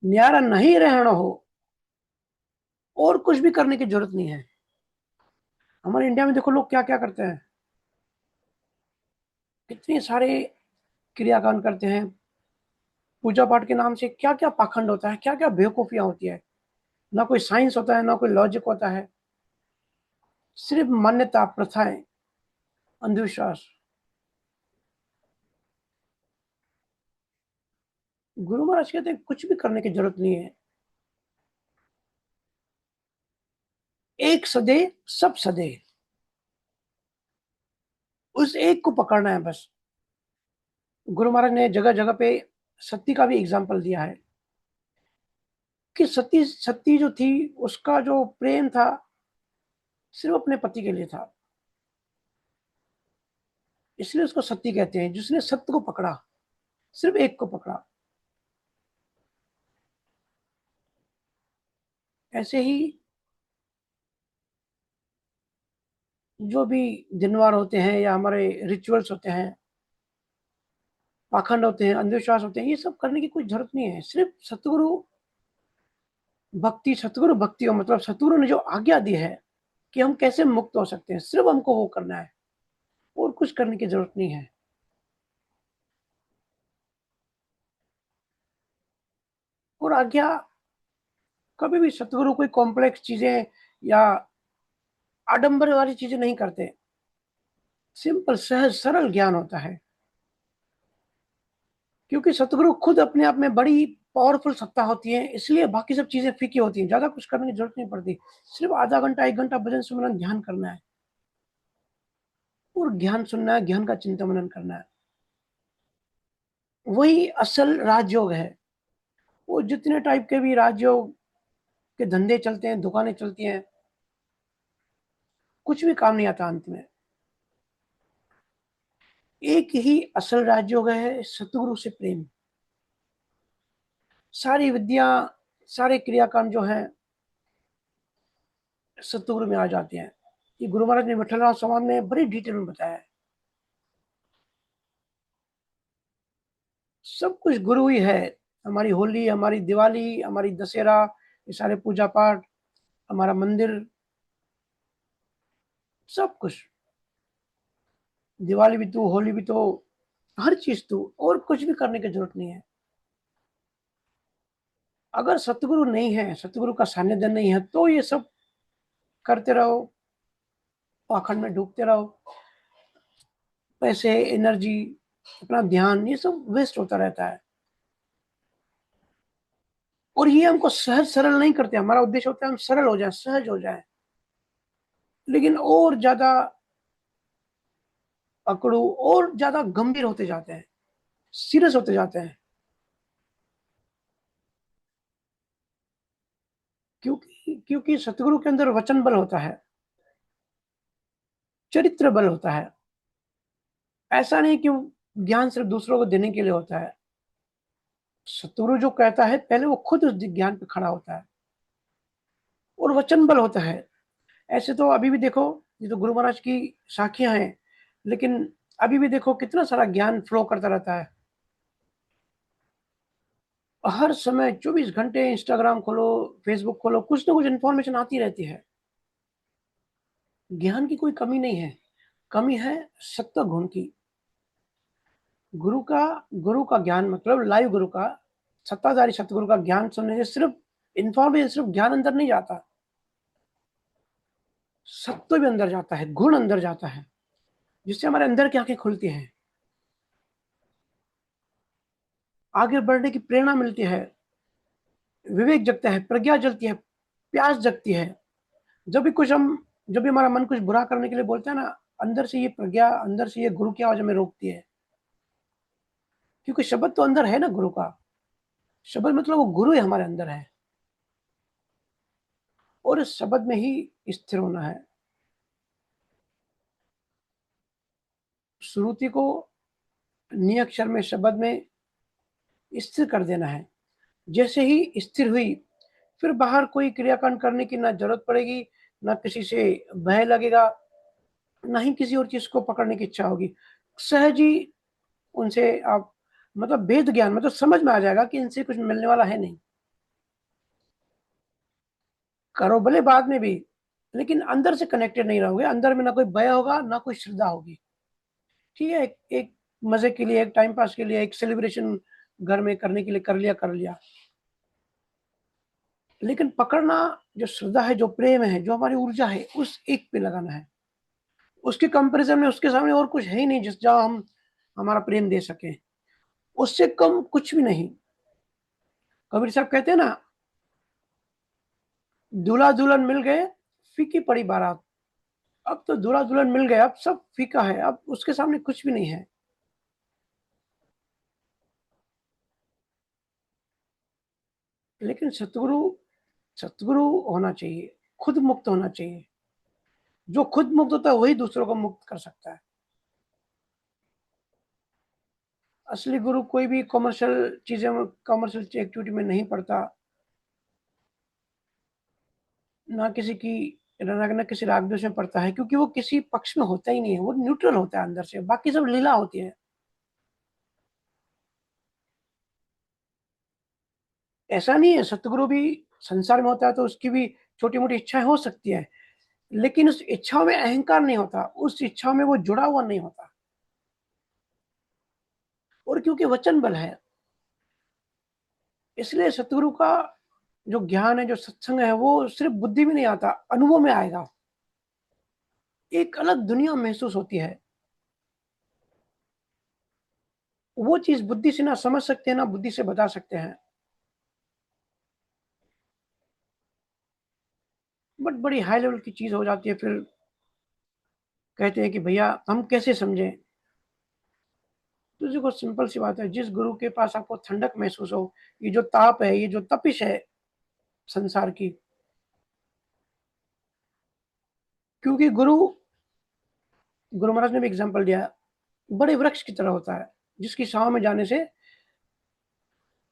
न्यारा नहीं रहना हो, और कुछ भी करने की जरूरत नहीं है। हमारे इंडिया में देखो लोग क्या-क्या करते हैं। कितने सारे क्रियाकांड करते हैं। पूजा पाठ के नाम से क्या-क्या पाखंड होता है, क्या-क्या बेवकूफियां होती है। ना कोई साइंस होता है, ना कोई लॉजिक होता है। सिर्फ मान्यता, प्रथाएं, अंधविश्वास। गुरु महाराज कहते हैं कुछ भी करने की जरूरत नहीं है। एक सदे, सब सदे। उस एक को पकड़ना है बस। गुरु महाराज ने जगह-जगह पे सती का भी एग्जाम्पल दिया है कि सती सती जो थी, उसका जो प्रेम था, सिर्फ अपने पति के लिए था। इसलिए उसको सती कहते हैं, जिसने सत्य को पकड़ा, सिर्फ एक को पकड़ा। ऐसे ही जो भी दिनवार होते हैं या हमारे रिचुअल्स होते हैं, पाखंड होते हैं, अंधविश्वास होते हैं, ये सब करने की कोई ज़रूरत नहीं है। सिर्फ़ सतगुरु भक्ति हो, मतलब सतगुरु ने जो आज्ञा दी है कि हम कैसे मुक्त हो सकते हैं, सिर्फ़ हमको वो करना है, और कुछ करने की ज़रूरत नहीं है। और आज्ञा कभी भी सतगुरु कोई कॉम्प्लेक्स चीज़ें या आडंबर वाली चीज़ें नहीं करते। सिंपल, सहज, सरल ज्ञान होता है। क्योंकि सतगुरु खुद अपने आप में बड़ी पावरफुल सत्ता होती है, इसलिए बाकी सब चीज़ें फीकी होती हैं, ज़्यादा कुछ करने की ज़रूरत नहीं पड़ती। सिर्फ़ आधा घंटा, 1 घंटा भजन सुमिरन ध्यान करना है, और ज्ञान सुनना है, ज्ञान का चिंतन मनन करना है। वही असल राजयोग है। वो जितने टाइप के भी राजयोग के धंधे चलते हैं, दुकानें चलती हैं, कुछ भी काम नहीं आता अंत में। एक ही असल राजयोग है, सतगुरु से प्रेम। सारी विद्या, सारे क्रियाकांड जो हैं, सतगुरु में आ जाते हैं। ये गुरु महाराज ने विठलराम स्वामी ने बड़ी डिटेल में बताया है। सब कुछ गुरु ही है। हमारी होली, हमारी दिवाली, हमारी दशहरा, ये सारे पूजा पाठ, हमारा मंदिर, सब कुछ। दिवाली भी तू, होली भी तो, हर चीज़ तू, और कुछ भी करने की ज़रूरत नहीं है। अगर सतगुरु नहीं है, सतगुरु का सानिध्य नहीं है, तो ये सब करते रहो, पाखंड में डूबते रहो, पैसे, एनर्जी, अपना ध्यान, ये सब वेस्ट होता रहता है। और ये हमको सहज सरल नहीं करते, हमारा उद्देश्य होता है हम सरल हो जाएँ, सहज हो जाएँ, लेकिन और ज़्यादा अकड़ू और ज़्यादा गंभीर होते जाते हैं, सीरियस होते जाते हैं। क्योंकि सतगुरु के अंदर वचन बल होता है, चरित्र बल होता है। ऐसा नहीं कि वो ज्ञान सिर्फ़ दूसरों को देने के लिए होता है। सतगुरु जो कहता है, पहले वो खुद उस ज्ञान पे खड़ा होता है और वचन बल होता है। ऐसे तो अभी भी देखो, ये तो गुरु महाराज की साखियाँ हैं, लेकिन अभी भी देखो कितना सारा ज्ञान फ्लो करता रहता है। हर समय 24 घंटे इंस्टाग्राम खोलो, फेसबुक खोलो, कुछ ना कुछ इन्फॉर्मेशन आती रहती है। ज्ञान की कोई कमी नहीं है, कमी है सत्व गुण की। गुरु का गुरु का ज्ञान मतलब लाइव गुरु का, सत्ताधारी सतगुरु का ज्ञान सुनने से सिर्फ़ इन्फॉर्मेशन, सिर्फ़ ज्ञान अंदर नहीं जाता, सत्व भी अंदर जाता है, गुण अंदर जाता है, जिससे हमारे अंदर की आँखें खुलती हैं, आगे बढ़ने की प्रेरणा मिलती है, विवेक जगता है, प्रज्ञा जगती है, प्यास जगती है। जब भी कुछ हम जब भी हमारा मन कुछ बुरा करने के लिए बोलता है ना, अंदर से ये प्रज्ञा, अंदर से ये गुरु की आवाज़ हमें रोकती है। क्योंकि शब्द तो अंदर है ना गुरु का, शब्द मतलब वो गुरु ही हमारे अंदर है और इस शब्द में ही स्थिर होना है। श्रुति को नियक्षर में, शब्द में स्थिर कर देना है। जैसे ही स्थिर हुई, फिर बाहर कोई क्रियाकांड करने की ना ज़रूरत पड़ेगी, ना किसी से भय लगेगा, ना ही किसी और चीज़ को पकड़ने की इच्छा होगी। सहज ही उनसे आप मतलब भेद ज्ञान मतलब समझ में आ जाएगा कि इनसे कुछ मिलने वाला है नहीं। करो भले बाद में भी, लेकिन अंदर से कनेक्टेड नहीं रहोगे, अंदर में ना कोई भय होगा, ना कोई श्रद्धा होगी। ठीक है, एक एक मज़े के लिए, एक टाइम पास के लिए, एक सेलिब्रेशन घर में करने के लिए कर लिया। लेकिन पकड़ना जो श्रद्धा है, जो प्रेम है, जो हमारी ऊर्जा है, उस एक पे लगाना है। उसके कंपैरिज़न में उसके सामने और कुछ है ही नहीं जिस जहाँ हम हमारा प्रेम दे सकें। उससे कम कुछ भी नहीं। कबीर साहब कहते हैं ना, दूल्हा-दुल्हन मिल गए, फीकी पड़ी बारात। अब तो दूल्हा-दुल्हन मिल गए, अब सब फीका है, अब उसके सामने कुछ भी नहीं है। लेकिन सतगुरु होना चाहिए, खुद मुक्त होना चाहिए। जो खुद मुक्त होता है, वही दूसरों को मुक्त कर सकता है। असली गुरु कोई भी कमर्शियल चीज़ें में, कमर्शियल एक्टिविटी में नहीं पड़ता, ना किसी की ना किसी राग-द्वेष में पड़ता है, क्योंकि वो किसी पक्ष में होता ही नहीं है, वो न्यूट्रल होता है अंदर से, बाकी सब लीला होती है। ऐसा नहीं है, सतगुरु भी संसार में होता है तो उसकी भी छोटी-मोटी इच्छाएँ हो सकती हैं, लेकिन उस इच्छाओं में अहंकार नहीं होता, उस इच्छाओं में वो जुड़ा हुआ नहीं होता। और क्योंकि वचन बल है, इसलिए सतगुरु का जो ज्ञान है, जो सत्संग है, वो सिर्फ़ बुद्धि में नहीं आता, अनुभव में आएगा। एक अलग दुनिया महसूस होती है। वो चीज़ बुद्धि से ना समझ सकते हैं, ना बुद्धि से बता सकते हैं। बट बड़ी हाई लेवल की चीज़ हो जाती है, फिर कहते हैं कि भैया हम कैसे समझें? तो देखो सिंपल सी बात है, जिस गुरु के पास आपको ठंडक महसूस हो, ये जो ताप है, ये जो तपिश है संसार की, क्योंकि गुरु महाराज ने भी एग्ज़ाम्पल दिया, बड़े वृक्ष की तरह होता है, जिसकी छाँव में जाने से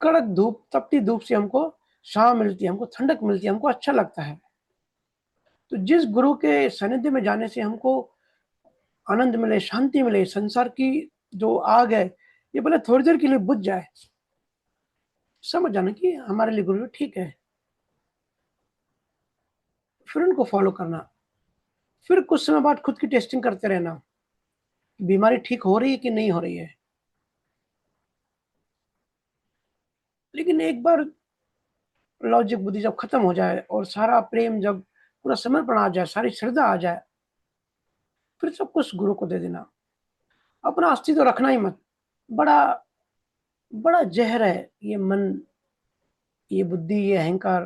कड़क धूप, तपती धूप से हमको छाँव मिलती है, हमको ठंडक मिलती है, हमको अच्छा लगता है। तो जिस गुरु के सानिध्य में जाने से हमको आनंद मिले, शांति मिले, संसार की जो आग है, ये भले थोड़ी देर के लिए बुझ जाए, समझ जाना कि हमारे लिए गुरु ठीक है, फिर उनको फ़ॉलो करना। फिर कुछ समय बाद खुद की टेस्टिंग करते रहना। बीमारी ठीक हो रही है कि नहीं हो रही है। लेकिन एक बार लॉजिक बुद्धि जब खत्म हो जाए और सारा प्रेम, जब पूरा समर्पण आ जाए, सारी श्रद्धा आ जाए, फिर सब कुछ गुरु को दे देना। अपना अस्तित्व रखना ही मत। बड़ा बड़ा ज़हर है ये मन, ये बुद्धि, ये अहंकार।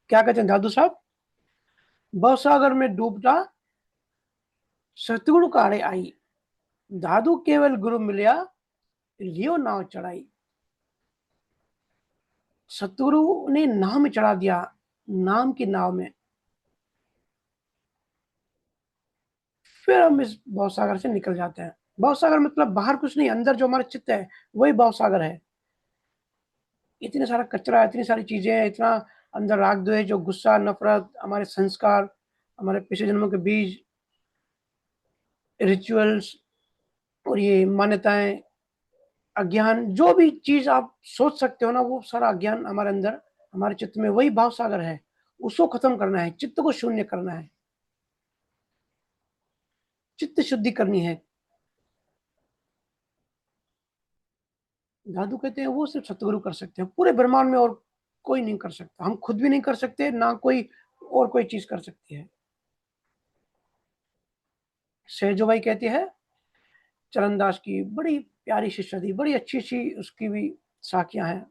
क्या कहते हैं दादू साहब? भवसागर में डूबता सतगुरु काढ़े आई, दादू केवल गुरु मिलिया, लियो नाव चढ़ाई। सतगुरु ने नाव में चढ़ा दिया, नाम की नाव में। फिर हम इस भवसागर से निकल जाते हैं। भवसागर मतलब बाहर कुछ नहीं, अंदर जो हमारा चित्त है वही भवसागर है। इतने सारा कचरा, इतनी सारी चीजें, इतना अंदर राग द्वेष, जो गुस्सा, नफरत, हमारे संस्कार, हमारे पिछले जन्मों के बीज, रिचुअल्स और ये मान्यताएं, अज्ञान, जो भी चीज आप सोच सकते हो ना, वो सारा अज्ञान हमारे अंदर, हमारे चित्त में, वही भाव सागर है। उसको खत्म करना है, चित्त को शून्य करना है, चित्त शुद्धि करनी है। दादू कहते हैं वो सिर्फ सतगुरु कर सकते हैं, पूरे ब्रह्मांड में और कोई नहीं कर सकता। हम खुद भी नहीं कर सकते, ना कोई और कोई चीज कर सकती है। सहजो भाई कहती है, चरणदास की बड़ी प्यारी शिष्या थी, बड़ी अच्छी अच्छी उसकी भी साखियां हैं।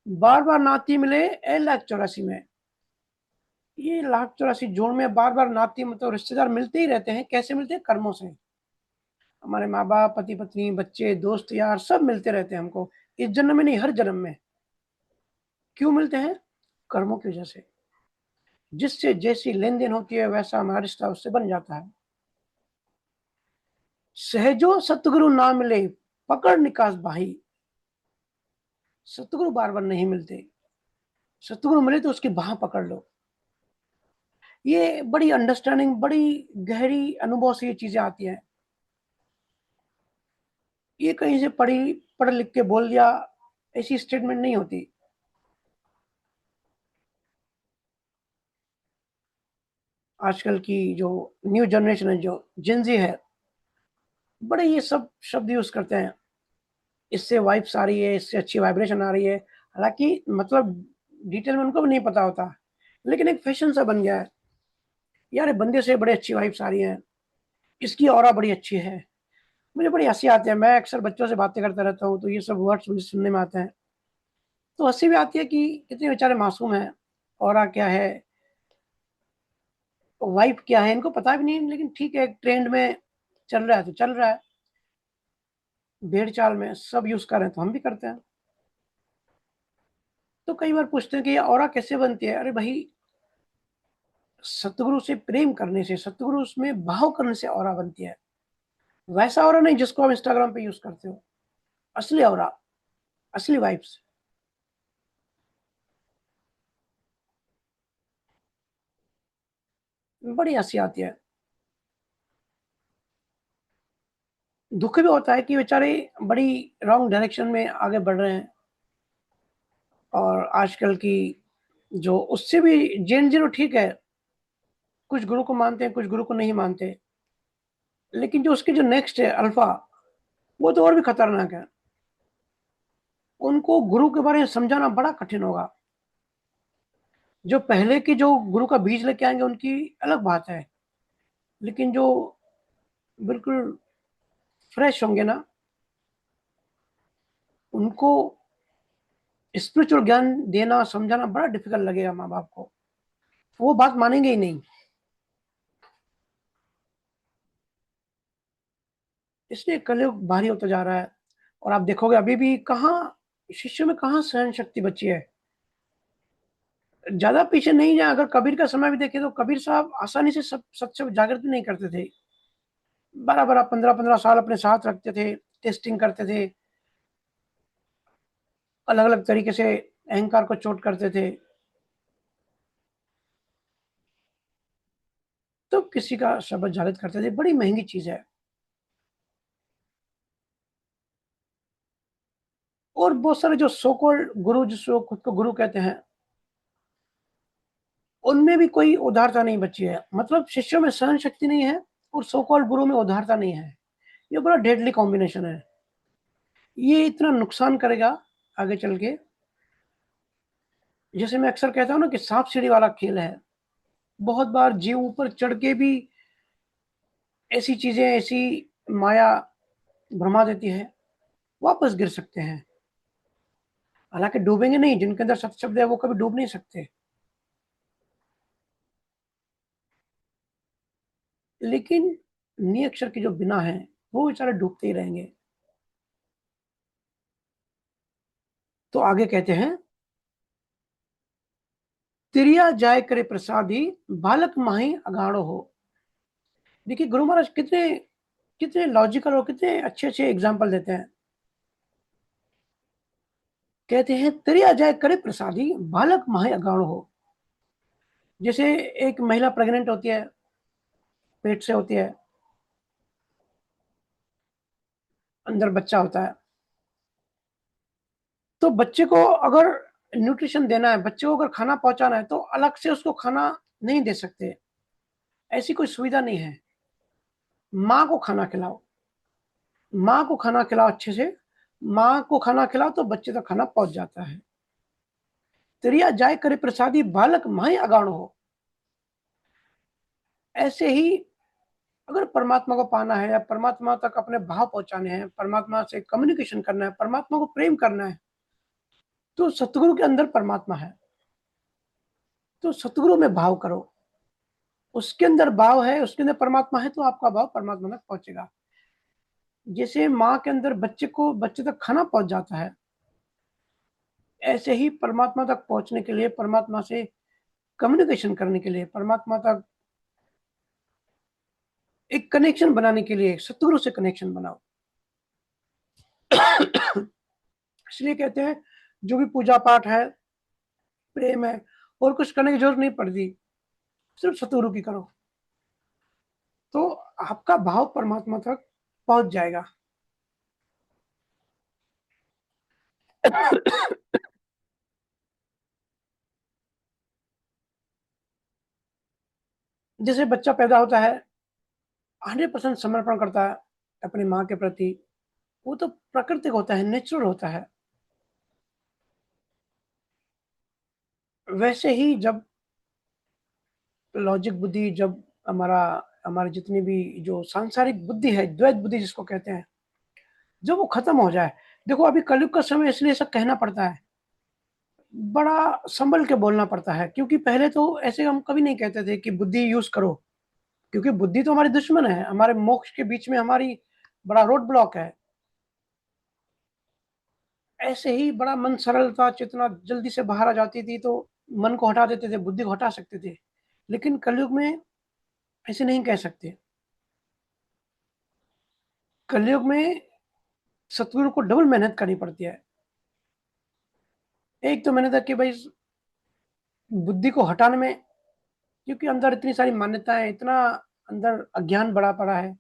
बार बार नाती मिले ए लाख 84 में। ये लाख 84 जोड़ में बार बार नाती, मतलब रिश्तेदार मिलते ही रहते हैं। कैसे मिलते हैं? कर्मों से। हमारे माँ बाप, पति पत्नी, बच्चे, दोस्त यार, सब मिलते रहते हैं हमको, इस जन्म में नहीं, हर जन्म में। क्यों मिलते हैं? कर्मों की वजह से। जिससे जैसी लेन देन होती है वैसा हमारा रिश्ता उससे बन जाता है। सहजो सतगुरु ना मिले, पकड़ निकास भाई। सतगुरु बार बार नहीं मिलते, सतगुरु मिले तो उसकी बाह पकड़ लो। ये बड़ी अंडरस्टैंडिंग, बड़ी गहरी अनुभव से ये चीजें आती हैं। ये कहीं से पढ़ लिख के बोल दिया, ऐसी स्टेटमेंट नहीं होती। आजकल की जो न्यू जनरेशन है, जो जेनजी है, बड़े ये सब शब्द यूज करते हैं। इससे वाइब्स आ रही है, इससे अच्छी वाइब्रेशन आ रही है। हालांकि मतलब डिटेल में उनको भी नहीं पता होता, लेकिन एक फैशन सा बन गया है। यार, ये बंदे से बड़ी अच्छी वाइब्स आ रही हैं, इसकी ऑरा बड़ी अच्छी है। मुझे बड़ी हंसी आती है, मैं अक्सर बच्चों से बातें करता रहता हूँ, तो ये सब वर्ड्स मुझे सुनने में आते हैं, तो हंसी भी आती है कि कितने बेचारे मासूम हैं। ऑरा क्या है, वाइब क्या है, इनको पता भी नहीं, लेकिन ठीक है, ट्रेंड में चल रहा है तो चल रहा है। भेड़ चाल में सब यूज कर रहे हैं तो हम भी करते हैं। तो कई बार पूछते हैं कि ये ऑरा कैसे बनती है? अरे भाई, सतगुरु से प्रेम करने से, सतगुरु में भाव करने से ऑरा बनती है। वैसा ऑरा नहीं जिसको आप इंस्टाग्राम पे यूज करते हो। असली ऑरा, असली वाइब्स। बड़ी हंसी आती है। दुख भी होता है कि बेचारे बड़ी रॉन्ग डायरेक्शन में आगे बढ़ रहे हैं। और आजकल की जो, उससे भी जेन जीरो ठीक है, कुछ गुरु को मानते हैं, कुछ गुरु को नहीं मानते। लेकिन जो उसके जो नेक्स्ट है अल्फा, वो तो और भी खतरनाक है। उनको गुरु के बारे में समझाना बड़ा कठिन होगा। जो पहले के जो गुरु का बीज लेके आएंगे उनकी अलग बात है, लेकिन जो बिल्कुल फ्रेश होंगे ना, उनको स्पिरिचुअल ज्ञान देना, समझाना बड़ा डिफिकल्ट लगेगा माँ बाप को। वो बात मानेंगे ही नहीं। इसलिए कलयुग भारी होता जा रहा है। और आप देखोगे अभी भी कहाँ, शिष्य में कहाँ सहन शक्ति बची है। ज्यादा पीछे नहीं जाए, अगर कबीर का समय भी देखें तो कबीर साहब आसानी से सब सत्य जागृत नहीं करते थे। बड़ा बड़ा 15-15 साल अपने साथ रखते थे, टेस्टिंग करते थे, अलग अलग तरीके से अहंकार को चोट करते थे। तो किसी का शब्द जागृत करते थे, बड़ी महंगी चीज है। और बहुत सारे जो सो कॉल्ड गुरु, जिसको खुद को गुरु कहते हैं, उनमें भी कोई उदारता नहीं बची है। मतलब शिष्यों में सहन शक्ति नहीं है, और सो कॉल्ड गुरु में उदारता नहीं है। ये बड़ा डेडली कॉम्बिनेशन है। ये इतना नुकसान करेगा आगे चल के, जैसे मैं अक्सर कहता हूँ ना कि सांप-सीढ़ी वाला खेल है। बहुत बार जीव ऊपर चढ़ के भी ऐसी चीज़ें, ऐसी माया भरमा देती है, वापस गिर सकते हैं। हालाँकि डूबेंगे नहीं, जिनके अंदर सत शब्द है वो कभी डूब नहीं सकते। लेकिन नी अक्षर के जो बिना हैं, वो बेचारे डूबते ही रहेंगे। तो आगे कहते हैं, "तिरिया जाय करे प्रसादी, बालक माहि अगाढ़ो हो।" देखिए गुरु महाराज कितने कितने लॉजिकल और कितने अच्छे-अच्छे एग्ज़ाम्पल देते हैं। कहते हैं, "तिरिया जाय करे प्रसादी, बालक माहि अगाढ़ो हो।" जैसे एक महिला प्रेग्नेंट होती है, पेट से होती है, अंदर बच्चा होता है। तो बच्चे को अगर न्यूट्रिशन देना है, बच्चे को अगर खाना पहुँचाना है, तो अलग से उसको खाना नहीं दे सकते। ऐसी कोई सुविधा नहीं है। माँ को खाना खिलाओ, माँ को खाना खिलाओ अच्छे से, माँ को खाना खिलाओ तो बच्चे तक खाना पहुँच जाता है। "तिरिया जाय करे प्रसादी, बालक माहि अगाढ़ो हो।" ऐसे ही अगर परमात्मा को पाना है या परमात्मा तक अपने भाव पहुँचाने हैं, परमात्मा से कम्युनिकेशन करना है, परमात्मा को प्रेम करना है, तो सतगुरु के अंदर परमात्मा है। तो सतगुरु में भाव करो। उसके अंदर भाव है, उसके अंदर परमात्मा है, तो आपका भाव परमात्मा तक पहुँचेगा। जैसे माँ के अंदर बच्चे तक खाना पहुँच जाता है, ऐसे ही परमात्मा तक पहुँचने के लिए, परमात्मा से कम्युनिकेशन करने के लिए, परमात्मा तक एक कनेक्शन बनाने के लिए सतगुरु से कनेक्शन बनाओ। इसलिए कहते हैं, जो भी पूजा-पाठ है, प्रेम है, और कुछ करने की ज़रूरत नहीं पड़ती, सिर्फ़ सतगुरु की करो, तो आपका भाव परमात्मा तक पहुँच जाएगा। जैसे बच्चा पैदा होता है, 100% समर्पण करता है अपनी माँ के प्रति, वो तो प्राकृतिक होता है, नेचुरल होता है। वैसे ही जब लॉजिक बुद्धि, जब हमारा हमारी जितनी भी जो सांसारिक बुद्धि है, द्वैत बुद्धि जिसको कहते हैं, जब वो खत्म हो जाए, देखो अभी कलयुग का समय इसलिए सब कहना पड़ता है, बड़ा सँभल के बोलना पड़ता है, क्योंकि पहले तो ऐसे हम कभी नहीं कहते थे कि बुद्धि यूज़ करो, क्योंकि बुद्धि तो हमारी दुश्मन है, हमारे मोक्ष के बीच में हमारी बड़ा रोड ब्लॉक है। ऐसे ही बड़ा मन सरल था, चेतना जल्दी से बाहर आ जाती थी, तो मन को हटा देते थे, बुद्धि को हटा सकते थे। लेकिन कलयुग में ऐसे नहीं कह सकते। कलयुग में सतगुरु को डबल मेहनत करनी पड़ती है। एक तो मेहनत है कि भई बुद्धि को हटाने में, क्योंकि अंदर इतनी सारी मान्यताएँ, इतना अंदर अज्ञान भरा पड़ा है,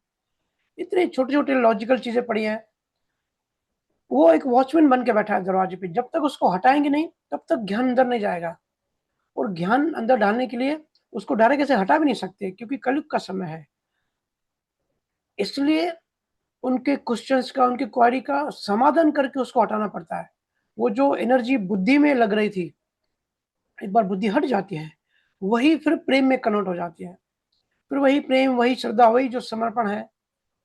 इतनी छोटी-छोटी लॉजिकल चीज़ें पड़ी हैं। वो एक वॉचमैन बन के बैठा है दरवाजे पे, जब तक उसको हटाएँगे नहीं, तब तक ज्ञान अंदर नहीं जाएगा, और ज्ञान अंदर डालने के लिए उसको डायरेक्ट ऐसे हटा भी नहीं सकते, क्योंकि कलयुग का समय है। इसलिए उनके क्वेश्चन्स का, उनकी क्वेरी का समाधान करके उसको हटाना पड़ता है। वो जो एनर्जी बुद्धि में लग रही थी, एक बार बुद्धि हट जाती है, वही फिर प्रेम में कन्वर्ट हो जाती है। फिर वही प्रेम, वही श्रद्धा, वही जो समर्पण है,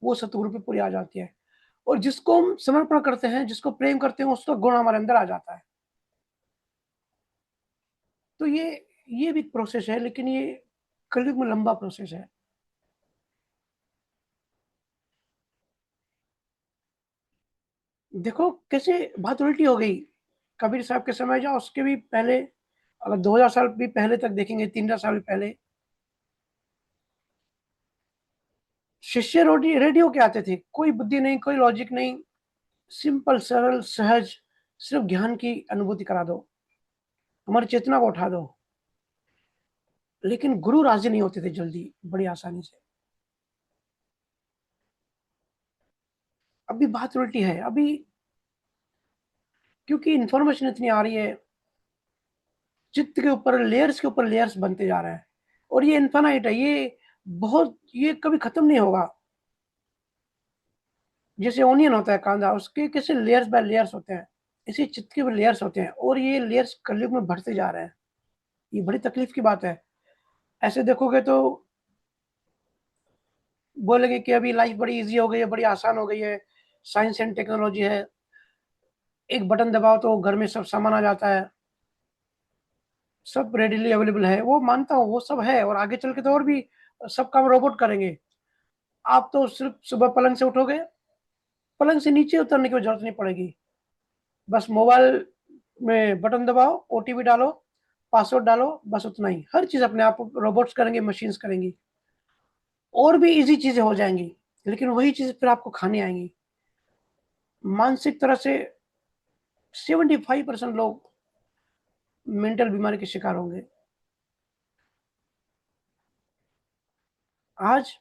वो सतगुरु पे पूरी आ जाती है। और जिसको हम समर्पण करते हैं, जिसको प्रेम करते हैं, उसका गुण हमारे अंदर आ जाता है। तो ये भी एक प्रोसेस है, लेकिन ये कलयुग में लंबा प्रोसेस है। देखो कैसे बात उल्टी हो गई। कबीर साहब के समय जाओ, उसके भी पहले, अगर 2000 साल भी पहले तक देखेंगे, 3000 साल पहले, शिष्य रोडी रेडी होके आते थे। कोई बुद्धि नहीं, कोई लॉजिक नहीं, सिंपल, सरल, सहज, सिर्फ़ ज्ञान की अनुभूति करा दो, हमारी चेतना को उठा दो। लेकिन गुरु राज़ी नहीं होते थे जल्दी, बड़ी आसानी से। अभी बात उल्टी है, अभी क्योंकि इन्फॉर्मेशन इतनी आ रही है, चित्त के ऊपर लेयर्स बनते जा रहे हैं, और ये इनफ़ाइनाइट है, ये बहुत ये कभी खत्म नहीं होगा। जैसे ओनियन होता है कांदा, उसके कैसे लेयर्स बाय लेयर्स होते हैं, इसी चित्र के भी लेयर्स होते हैं और ये लेयर्स कलयुग में बढ़ते जा रहे हैं। ये बड़ी तकलीफ की बात है। ऐसे देखोगे तो बोलेंगे कि अभी लाइफ बड़ी ईज़ी हो गई है, बड़ी आसान हो गई है, साइंस एंड टेक्नोलॉजी है, एक बटन दबाओ तो घर में सब सामान आ जाता है, सब रेडिली अवेलेबल है। वो मानता हूँ, वो सब है और आगे चल के तो और भी सब काम रोबोट करेंगे। आप तो सिर्फ़ सुबह पलंग से उठोगे, पलंग से नीचे उतरने की ज़रूरत नहीं पड़ेगी। बस मोबाइल में बटन दबाओ, ओटीपी डालो, पासवर्ड डालो, बस उतना ही। हर चीज़ अपने आप रोबोट्स करेंगे, मशीन्स करेंगी और भी ईज़ी चीज़ें हो जाएँगी, लेकिन वही चीज़ फिर आपको खानी आएँगी। मानसिक तरह से 75% लोग मेंटल बीमारी के शिकार होंगे। आज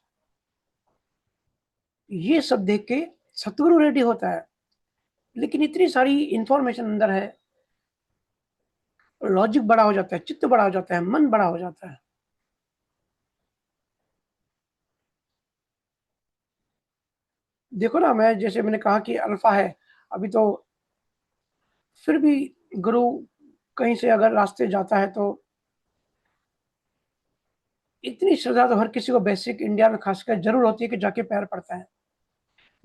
ये सब देख के सतगुरु रेडी होता है, लेकिन इतनी सारी इन्फॉर्मेशन अंदर है, लॉजिक बड़ा हो जाता है, चित्त बड़ा हो जाता है, मन बड़ा हो जाता है। देखो ना, मैं जैसे मैंने कहा कि अल्फ़ा है, अभी तो फिर भी गुरु कहीं से अगर रास्ते जाता है तो इतनी श्रद्धा तो हर किसी को बेसिक इंडिया में खासकर ज़रूर होती है कि जाके पैर पड़ता है।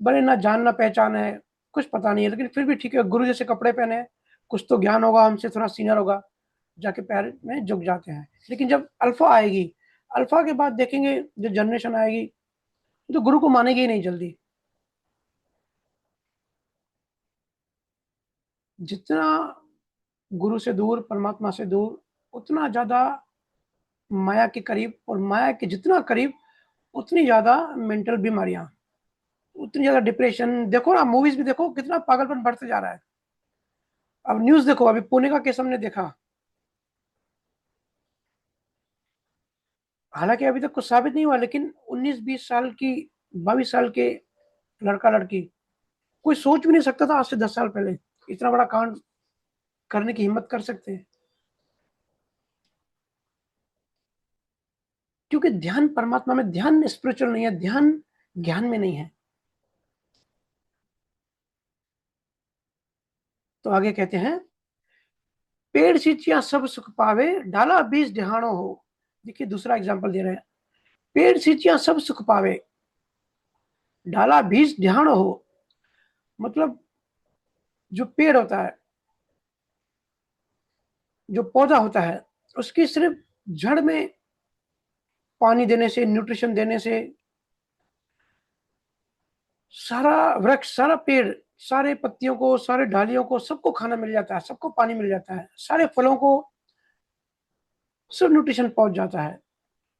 भले ना जान ना पहचान है, कुछ पता नहीं है, लेकिन फिर भी ठीक है, गुरु जैसे कपड़े पहने हैं, कुछ तो ज्ञान होगा, हमसे थोड़ा सीनियर होगा, जाके पैर में झुक जाते हैं। लेकिन जब अल्फ़ा आएगी, अल्फ़ा के बाद देखेंगे जो जनरेशन आएगी, तो गुरु को मानेगी ही नहीं जल्दी। जितना गुरु से दूर, परमात्मा से दूर, उतना ज़्यादा माया के करीब और माया के जितना करीब, उतनी ज़्यादा मेंटल बीमारियाँ, उतनी ज़्यादा डिप्रेशन। देखो ना, मूवीज़ भी देखो कितना पागलपन बढ़ते जा रहा है। अब न्यूज़ देखो, अभी पुणे का केस हमने देखा। हालाँकि अभी तक कुछ साबित नहीं हुआ, लेकिन 19-20 साल की, 22 साल के लड़का-लड़की, कोई सोच भी नहीं सकता था आज से 10 साल पहले, इतना बड़ा कांड करने की हिम्मत कर सकते हैं। क्योंकि ध्यान परमात्मा में, ध्यान स्पिरिचुअल नहीं है, ध्यान ज्ञान में नहीं है। तो आगे कहते हैं, पेड़ सिंचिया सब सुख पावे, डाला बीज डिहाणो हो। देखिए दूसरा एग्ज़ाम्पल दे रहे हैं, पेड़ सिंचिया सब सुख पावे, डाला बीज डिहाणो हो। मतलब जो पेड़ होता है, जो पौधा होता है, उसकी सिर्फ़ जड़ में पानी देने से, न्यूट्रिशन देने से सारा वृक्ष, सारा पेड़, सारे पत्तियों को, सारे डालियों को, सबको खाना मिल जाता है, सबको पानी मिल जाता है, सारे फलों को सब न्यूट्रिशन पहुँच जाता है।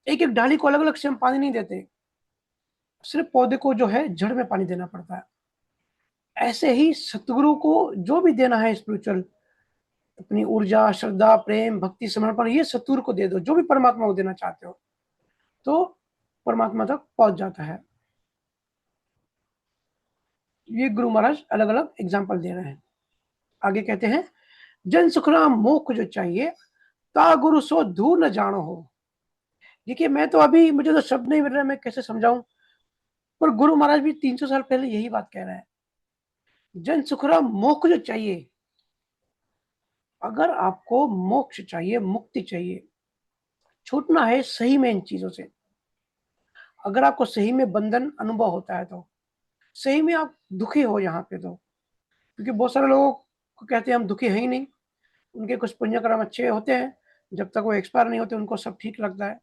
एक-एक डाली को अलग-अलग से हम पानी नहीं देते, सिर्फ़ पौधे को जो है जड़ में पानी देना पड़ता है। ऐसे ही सतगुरु को जो भी देना है स्पिरिचुअल, अपनी ऊर्जा, श्रद्धा, प्रेम, भक्ति, समर्पण, ये सतगुरु को दे दो, जो भी परमात्मा को देना चाहते हो, तो परमात्मा तक पहुँच जाता है। ये गुरु महाराज अलग-अलग एग्ज़ाम्पल दे रहे हैं। आगे कहते हैं, जन सुखराम मोक्ष जो चाहिए, ता गुरु सो दूर न जानो हो। देखिए, मैं तो अभी मुझे तो शब्द नहीं मिल रहे, मैं कैसे समझाऊँ? पर गुरु महाराज भी 300 साल पहले यही बात कह रहे हैं। जन सुखराम मोक्ष जो चाहिए, अगर आपको मोक्ष चाहिए, मुक्ति चाहिए, छूटना है सही में इन चीज़ों से। अगर आपको सही में बंधन अनुभव होता है तो, सही में आप दुखी हो यहाँ पे तो, क्योंकि बहुत सारे लोगों को कहते हैं हम दुखी हैं ही नहीं, उनके कुछ पुण्य कर्म अच्छे होते हैं, जब तक वो एक्सपायर नहीं होते उनको सब ठीक लगता है।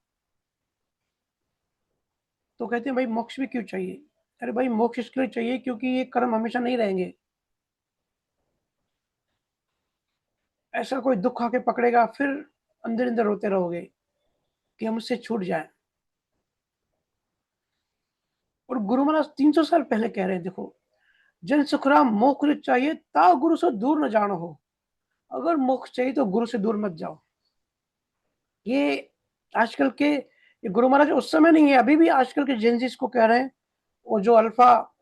तो कहते हैं भाई मोक्ष भी क्यों चाहिए? अरे भाई मोक्ष इसके लिए चाहिए क्योंकि ये कर्म हमेशा नहीं रहेंगे। ऐसा कोई दुःख आके पकड़ेगा, फिर अंदर-अंदर रोते रहोगे कि हम उससे छूट जाएँ। और गुरु महाराज 300 साल पहले कह रहे हैं, देखो, "जन सुखराम मोक्ष चाहिए, ता गुरु सो दूर न जानो हो।" अगर मोक्ष चाहिए तो गुरु से दूर मत जाओ। ये आजकल के, ये गुरु महाराज उस समय नहीं है, अभी भी आजकल के जेन ज़ीस को कह रहे हैं, वो जो अल्फ़ा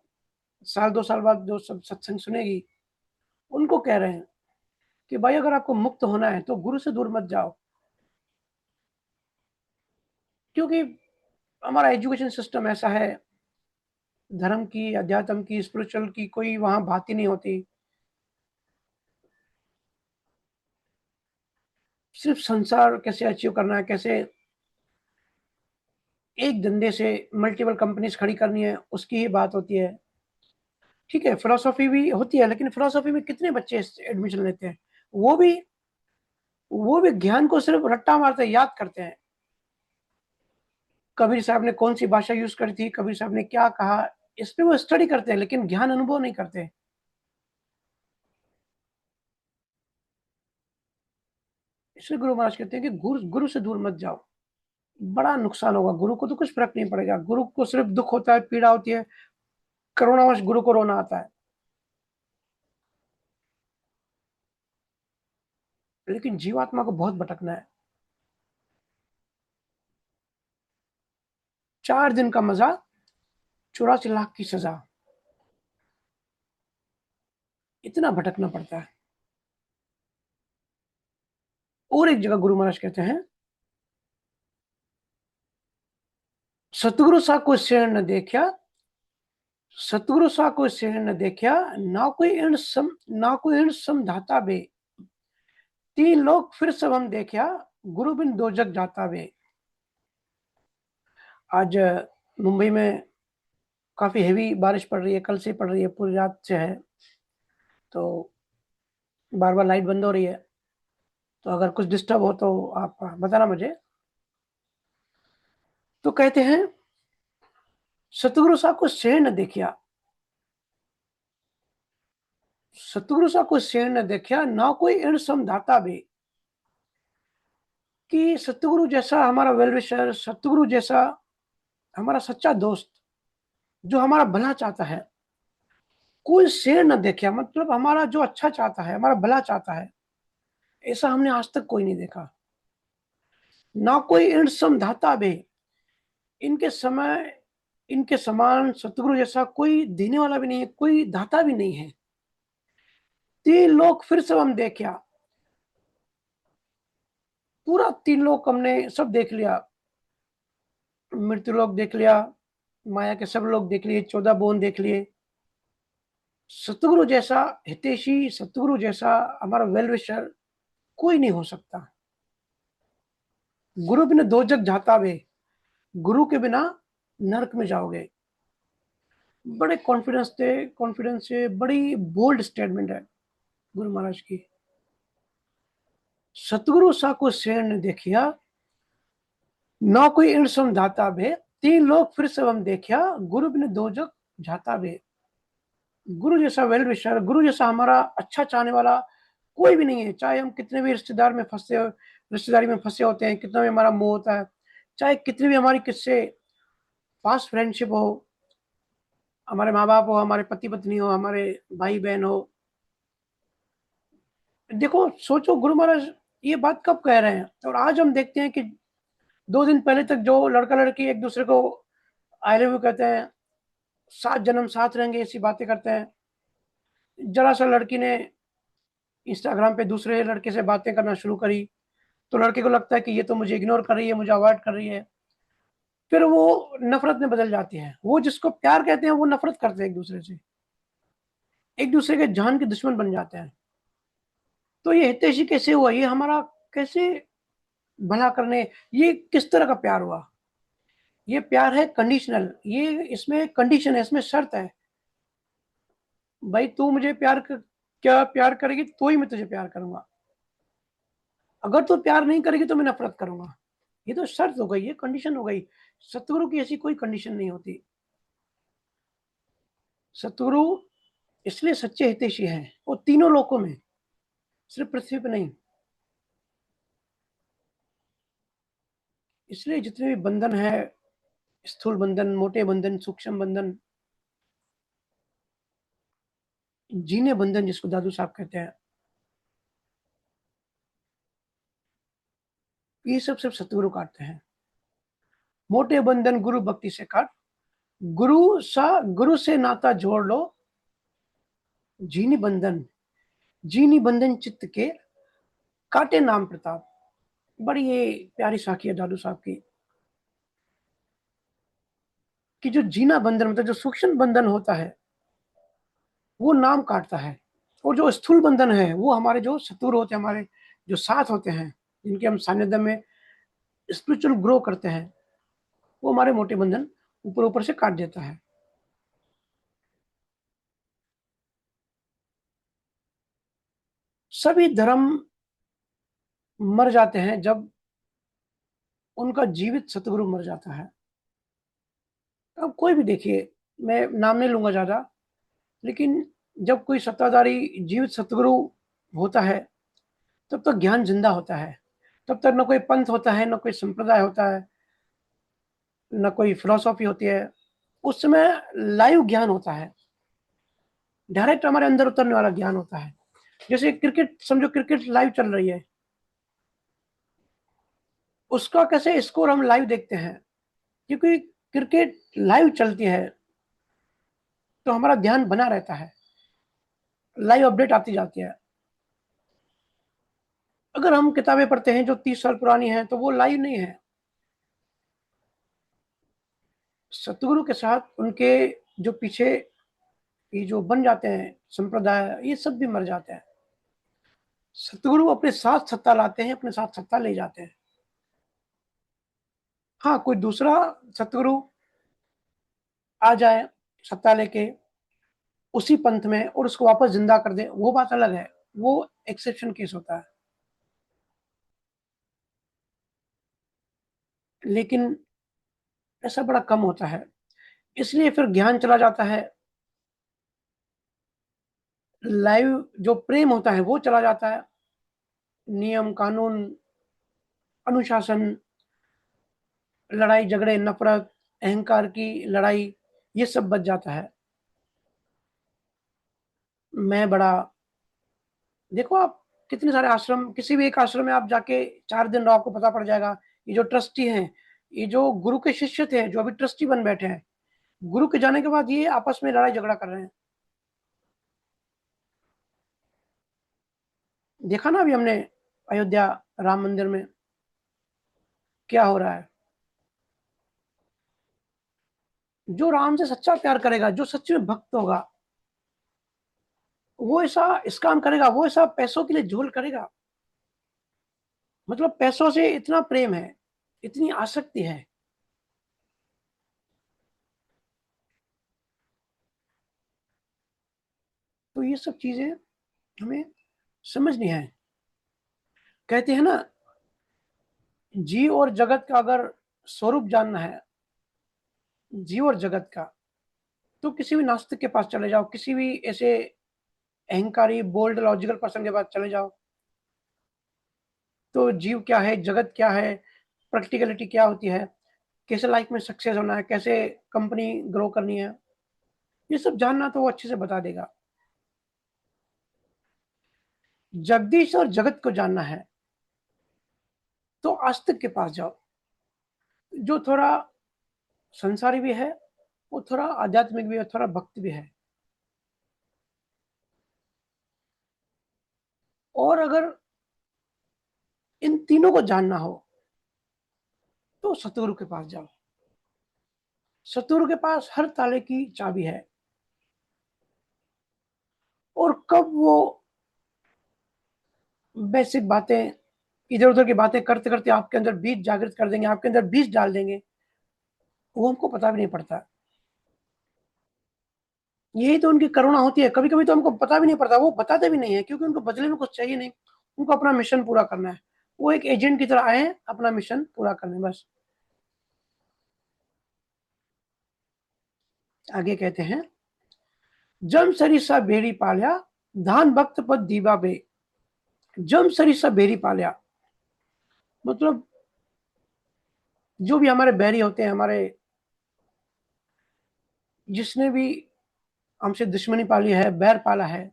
साल 2 साल बाद जो सब सत्संग सुनेगी, उनको कह रहे हैं कि भाई अगर आपको मुक्त होना है तो गुरु से दूर मत जाओ। क्योंकि हमारा एजुकेशन सिस्टम ऐसा है, धर्म की, अध्यात्म की, स्पिरिचुअल की कोई वहाँ बात ही नहीं होती। सिर्फ़ संसार कैसे अचीव करना है, कैसे एक धंधे से मल्टीपल कंपनीज़ खड़ी करनी है, उसकी ही बात होती है। ठीक है, फिलॉसफी भी होती है, लेकिन फिलॉसफी में कितने बच्चे एडमिशन लेते हैं? वो भी वो भी ज्ञान को सिर्फ़ रट्टा मारते हैं, याद करते हैं। कबीर साहब ने कौन-सी भाषा यूज़ करी थी, कबीर साहब ने क्या कहा, इस पे वो स्टडी करते हैं, लेकिन ज्ञान अनुभव नहीं करते। इसलिए गुरु महाराज कहते हैं कि गुरु गुरु से दूर मत जाओ, बड़ा नुकसान होगा। गुरु को तो कुछ फ़र्क नहीं पड़ेगा, गुरु को सिर्फ़ दुःख होता है, पीड़ा होती है, करुणावश गुरु को रोना आता है। लेकिन जीवात्मा को बहुत भटकना है। 4 दिन का मज़ा, 84 लाख की सज़ा, इतना भटकना पड़ता है। और एक जगह गुरु महाराज कहते हैं, सतगुरु सा कोई शेर न देखा, सतगुरु सा कोई शेर न देखा, ना कोई इण सम धाता बे। 3 लोग फिर सब हम देखा, गुरु बिन दो जग जाता बे। आज मुंबई में काफ़ी हेवी बारिश पड़ रही है, कल से पड़ रही है, पूरी रात से है, तो बार-बार लाइट बंद हो रही है। तो अगर कुछ डिस्टर्ब हो तो आप बताना मुझे। तो कहते हैं, सतगुरु सा कोई शेर न देखा, सतगुरु सा कोई शेर न देखा, ना कोई इण सम धाता बे। कि सतगुरु जैसा हमारा वेल विशर, सतगुरु जैसा हमारा सच्चा दोस्त, जो हमारा भला चाहता है, कोई शेर न देखा, मतलब हमारा जो अच्छा चाहता है, हमारा भला चाहता है, ऐसा हमने आज तक कोई नहीं देखा। ना कोई इण सम धाता बे, इनके समय इनके समान सतगुरु जैसा कोई देने वाला भी नहीं है, कोई दाता भी नहीं है। 3 लोक फिर सब हम देखा, पूरा 3 लोक हमने सब देख लिया। मृत्युलोक देख लिया, माया के सब लोक देख लिए, 14 भुवन देख लिए। सतगुरु जैसा हितैषी, सतगुरु जैसा हमारा वेल विशर कोई नहीं हो सकता। गुरु बिना दो जग जाता वे, गुरु के बिना नरक में जाओगे। बड़े कॉन्फिडेंस से बड़ी बोल्ड स्टेटमेंट है गुरु महाराज की। सतगुरु सा को शेर ने देखिया, ना कोई इण सम धाता भे। 3 लोग फिर सब हम देखिया, गुरु बिन दो जग जाता भे। गुरु जैसा वेल विशर, गुरु जैसा हमारा अच्छा चाहने वाला कोई भी नहीं है। चाहे हम कितने भी रिश्तेदारी में फंसे होते हैं, कितना भी हमारा मोह होता है, चाहे कितनी भी हमारी किससे पास्ट फ्रेंडशिप हो, हमारे माँ-बाप हो, हमारे पति-पत्नी हो, हमारे भाई-बहन हो। देखो, सोचो गुरु महाराज ये बात कब कह रहे हैं? और आज हम देखते हैं कि 2 दिन पहले तक जो लड़का-लड़की एक-दूसरे को आई लव यू कहते हैं, 7 जन्म साथ रहेंगे ऐसी बातें करते हैं। ज़रा-सा लड़की ने इंस्टाग्राम पे दूसरे लड़के से बातें करना शुरू करी, तो लड़के को लगता है कि ये तो मुझे इग्नोर कर रही है, मुझे अवॉइड कर रही है। फिर वो नफ़रत में बदल जाती है। वो जिसको प्यार कहते हैं, वो नफ़रत करते हैं एक-दूसरे से। एक-दूसरे के जान के दुश्मन बन जाते हैं। तो ये हितैषी कैसे हुआ? ये हमारा कैसे भला करने, ये किस तरह का प्यार हुआ? ये प्यार है कंडीशनल, ये इसमें कंडीशन है, इसमें शर्त है। भाई तू मुझे क्या प्यार करेगी तो ही मैं तुझे प्यार करूँगा। अगर तू प्यार नहीं करेगी तो मैं नफ़रत करूँगा। ये तो शर्त हो गई, ये कंडीशन हो गई। सतगुरु की ऐसी कोई कंडीशन नहीं होती। सतगुरु इसलिए सच्चे हितैषी हैं, वो तीनों लोकों में, सिर्फ़ पृथ्वी पे नहीं। इसलिए जितने भी बंधन हैं, स्थूल बंधन, मोटे बंधन, सूक्ष्म बंधन, जीने बंधन जिसको दादू साहब कहते हैं, ये सब सिर्फ़ सतगुरु काटते हैं। मोटे बंधन गुरु भक्ति से काट, गुरु से नाता जोड़ लो, जीनी बंधन, जीनी बंधन चित्त के, काटे नाम प्रताप। बड़ी ये प्यारी साखी है दादू साहब की। कि जो जीना बंधन मतलब जो सूक्ष्म बंधन होता है, वो नाम काटता है, और जो स्थूल बंधन है, वो हमारे जो शत्रु होते हैं, हमारे जो साथ होते हैं, जिनके हम सानिध्य में स्पिरिचुअल ग्रो करते हैं, वो हमारे मोटे बंधन ऊपर-ऊपर से काट देता है। सभी धर्म मर जाते हैं जब उनका जीवित सतगुरु मर जाता है। अब कोई भी देखिए, मैं नाम नहीं लूँगा ज़्यादा, लेकिन जब कोई सत्ताधारी जीवित सतगुरु होता है, तब तक ज्ञान ज़िंदा होता है। तब तक ना कोई पंथ होता है, ना कोई संप्रदाय होता है, ना कोई फिलॉसफी होती है। उस समय लाइव ज्ञान होता है, डायरेक्ट हमारे अंदर उतरने वाला ज्ञान होता है। जैसे क्रिकेट समझो, क्रिकेट लाइव चल रही है, उसका कैसे स्कोर हम लाइव देखते हैं, क्योंकि क्रिकेट लाइव चलती है, तो हमारा ध्यान बना रहता है, लाइव अपडेट आती जाती है। अगर हम किताबें पढ़ते हैं जो 30 साल पुरानी हैं, तो वो लाइव नहीं है। सतगुरु के साथ उनके जो पीछे ये जो बन जाते हैं संप्रदाय, ये सब भी मर जाते हैं। सतगुरु अपने साथ सत्ता लाते हैं, अपने साथ सत्ता ले जाते हैं। हाँ, कोई दूसरा सतगुरु आ जाए सत्ता लेके उसी पंथ में और उसको वापस ज़िंदा कर दे, वो बात अलग है। वो एक्सेप्शन केस होता है। लेकिन ऐसा बड़ा कम होता है। इसलिए फिर ज्ञान चला जाता है, लाइव जो प्रेम होता है वो चला जाता है, नियम, कानून, अनुशासन, लड़ाई-झगड़े, नफ़रत, अहंकार की लड़ाई, ये सब बच जाता है। मैं बड़ा देखो आप कितने सारे आश्रम, किसी भी एक आश्रम में आप जाके 4 दिन रहो, आपको पता पड़ जाएगा, ये जो ट्रस्टी हैं, ये जो गुरु के शिष्य थे, जो अभी ट्रस्टी बन बैठे हैं, गुरु के जाने के बाद ये आपस में लड़ाई-झगड़ा कर रहे हैं। देखा ना अभी हमने अयोध्या राम मंदिर में क्या हो रहा है। जो राम से सच्चा प्यार करेगा, जो सच में भक्त होगा, वो ऐसा इस काम करेगा, वो ऐसा पैसों के लिए झोल करेगा। मतलब पैसों से इतना प्रेम है, इतनी आसक्ति है। तो ये सब चीज़ें हमें समझनी है। कहते हैं ना, जीव और जगत का अगर स्वरूप जानना है, जीव और जगत का, तो किसी भी नास्तिक के पास चले जाओ, किसी भी ऐसे अहंकारी, बोल्ड, लॉजिकल पर्सन के पास चले जाओ। तो जीव क्या है, जगत क्या है, प्रैक्टिकलिटी क्या होती है, कैसे लाइफ में सक्सेस होना है, कैसे कंपनी ग्रो करनी है, ये सब जानना तो वो अच्छे से बता देगा। जगदीश और जगत को जानना है, तो आस्तिक के पास जाओ, जो थोड़ा संसारी भी है, वो थोड़ा आध्यात्मिक भी है, थोड़ा भक्त भी है। और अगर इन तीनों को जानना हो, तो सतगुरु के पास जाओ। सतगुरु के पास हर ताले की चाबी है, और कब वो बेसिक बातें, इधर-उधर की बातें करते-करते आपके अंदर बीज जागृत कर देंगे, आपके अंदर बीज डाल देंगे, वो हमको पता भी नहीं पड़ता। यही तो उनकी करुणा होती है, कभी-कभी तो हमको पता भी नहीं पड़ता, वो बताते भी नहीं है, क्योंकि उनको बदले में कुछ चाहिए नहीं, उनको अपना मिशन पूरा करना है। वो एक एजेंट की तरह आए हैं, अपना मिशन पूरा करने बस। आगे कहते हैं, जम सरिसा बेरी पाल्या, धान भक्त पद दीवा बे। जम सरिसा बेरी पाल्या मतलब जो भी हमारे बैरी होते हैं, हमारे जिसने भी हमसे दुश्मनी पाली है, बैर पाला है,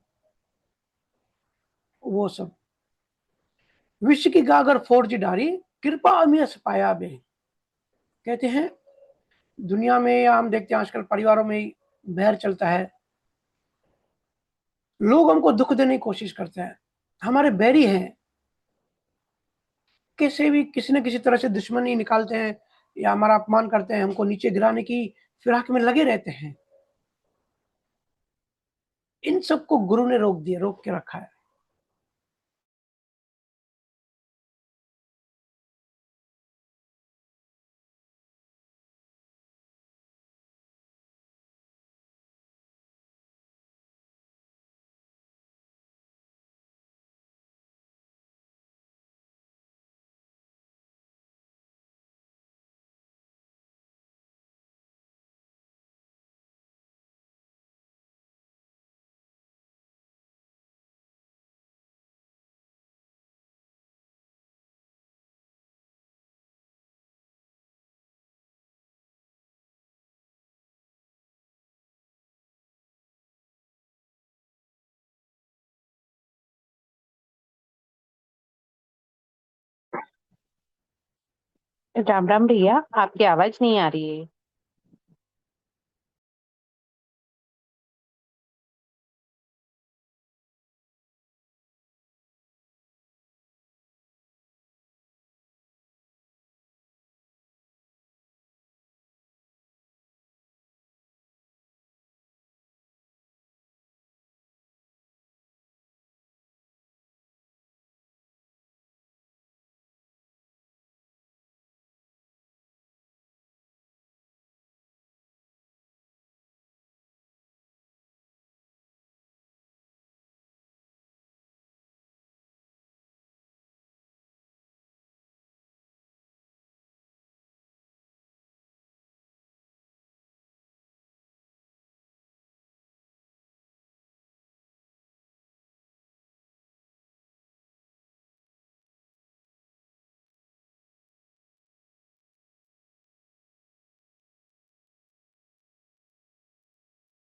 वो सब। विश्व की गागर फौज डारी, कृपा अमियस पाया बे। कहते हैं, दुनिया में या हम देखते हैं आजकल परिवारों में ही बैर चलता है। लोग हमको दुःख देने की कोशिश करते हैं, हमारे बैरी हैं, कैसे भी किसी न किसी तरह से दुश्मनी निकालते हैं या हमारा अपमान करते हैं, हमको नीचे गिराने की फिराक में लगे रहते हैं, इन सबको गुरु ने रोक के रखा है। राम राम भैया, आपकी आवाज नहीं आ रही है।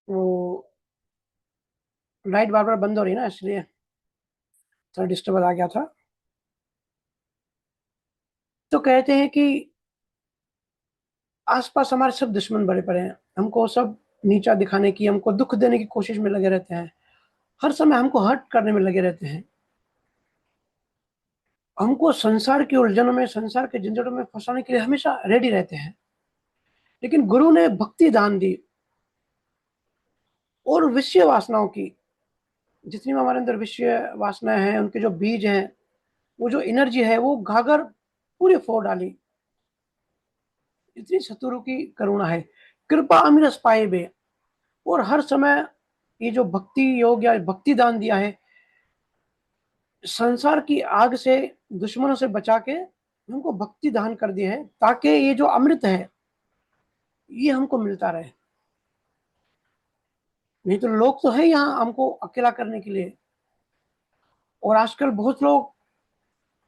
वो लाइट बार-बार बंद हो रही है ना, इसलिए थोड़ा डिस्टर्बेंस आ गया था। तो कहते हैं कि आस-पास हमारे सब दुश्मन भरे पड़े हैं। हमको सब नीचा दिखाने की, हमको दुःख देने की कोशिश में लगे रहते हैं। हर समय हमको हर्ट करने में लगे रहते हैं। हमको संसार की उलझनों में, संसार के झंझटों में फँसाने के लिए हमेशा रेडी रहते हैं। लेकिन गुरु ने भक्ति दान दी और विषय वासनाओं की, जितनी भी हमारे अंदर विषय वासनाएँ हैं, उनके जो बीज हैं, वो जो एनर्जी है, वो घाघर पूरी फोड़ डाली। इतनी सतगुरु की करुणा है। कृपा अमिरस पाए बे, और हर समय ये जो भक्ति योग या भक्ति दान दिया है, संसार की आग से, दुश्मनों से बचा के हमको भक्ति दान कर दिया है, ताकि ये जो अमृत है, ये हमको मिलता रहे। नहीं तो लोग तो है यहाँ हमको अकेला करने के लिए, और आजकल बहुत लोग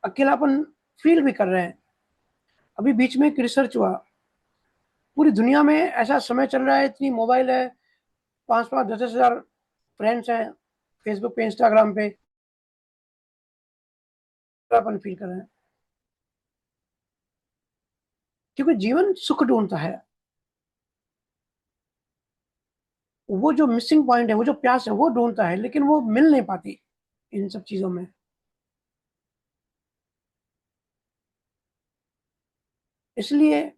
अकेलापन फील भी कर रहे हैं। अभी बीच में एक रिसर्च हुआ, पूरी दुनिया में ऐसा समय चल रहा है, इतनी मोबाइल है, 5-5, 10-10 हज़ार फ्रेंड्स हैं, फेसबुक पे, इंस्टाग्राम पे, अकेलापन फील कर रहे हैं। क्योंकि जीवन सुख ढूँढता है। वो जो मिसिंग पॉइंट है, वो जो प्यास है, वो ढूँढता है, लेकिन वो मिल नहीं पाती इन सब चीज़ों में। इसलिए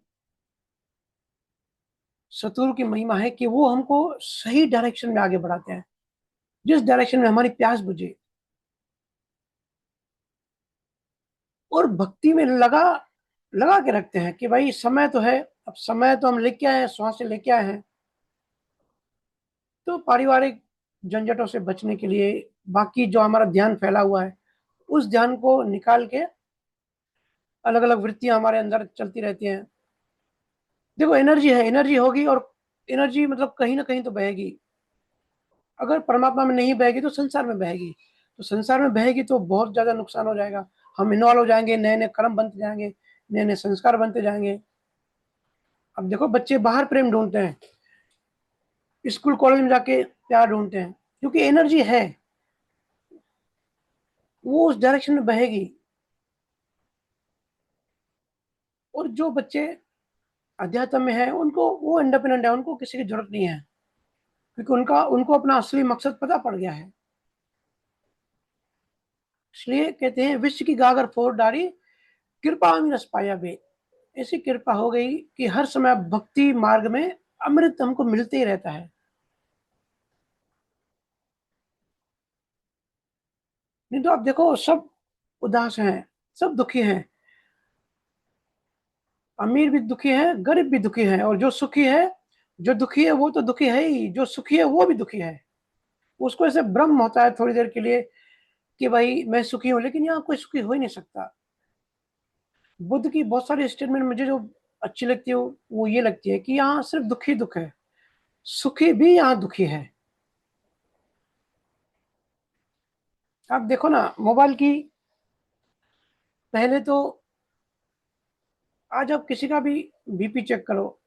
सतगुरु की महिमा है कि वो हमको सही डायरेक्शन में आगे बढ़ाते हैं, जिस डायरेक्शन में हमारी प्यास बुझे, और भक्ति में लगा के रखते हैं कि भाई समय तो है, अब समय तो हम लेके आए हैं, श्वास से लेके आए हैं, तो पारिवारिक झंझटों से बचने के लिए बाकी जो हमारा ध्यान फैला हुआ है, उस ध्यान को निकाल के अलग-अलग वृत्तियाँ हमारे अंदर चलती रहती हैं। देखो एनर्जी है, एनर्जी होगी, और एनर्जी मतलब कहीं न कहीं तो बहेगी। अगर परमात्मा में नहीं बहेगी तो संसार में बहेगी। तो संसार में बहेगी तो बहुत ज़्यादा नुकसान हो जाएगा। हम इन्वॉल्व हो जाएँगे, नए-नए कर्म बनते जाएँगे, नए-नए संस्कार बनते जाएँगे। अब देखो बच्चे बाहर प्रेम ढूँढते हैं, स्कूल कॉलेज में जाके प्यार ढूँढते हैं, क्योंकि एनर्जी है, वो उस डायरेक्शन में बहेगी। और जो बच्चे अध्यात्म में हैं, उनको वो इंडिपेंडेंट है, उनको किसी की ज़रूरत नहीं है, क्योंकि उनका उनको अपना असली मकसद पता पड़ गया है। इसलिए कहते हैं विश्व की गागर फोड़ डारी, कृपा अमीरस पाया बे। ऐसी कृपा हो गई कि हर समय भक्ति मार्ग में अमृत हमको मिलते ही रहता है। नहीं तो आप देखो, सब उदास हैं, सब दुखी हैं। अमीर भी दुखी है, गरीब भी दुखी है, और जो सुखी है, जो दुखी है वो तो दुखी है ही, जो सुखी है वो भी दुखी है। उसको ऐसे भ्रम होता है थोड़ी देर के लिए कि भाई मैं सुखी हूँ, लेकिन यहाँ कोई सुखी हो ही नहीं सकता। बुद्ध की बहुत सारी स्टेटमेंट मुझे जो अच्छी लगती है वो ये लगती है कि यहाँ सिर्फ दुख ही दुख है, सुखी भी यहाँ दुखी है। आप देखो ना मोबाइल की, पहले तो, आज आप किसी का भी बीपी चेक करो,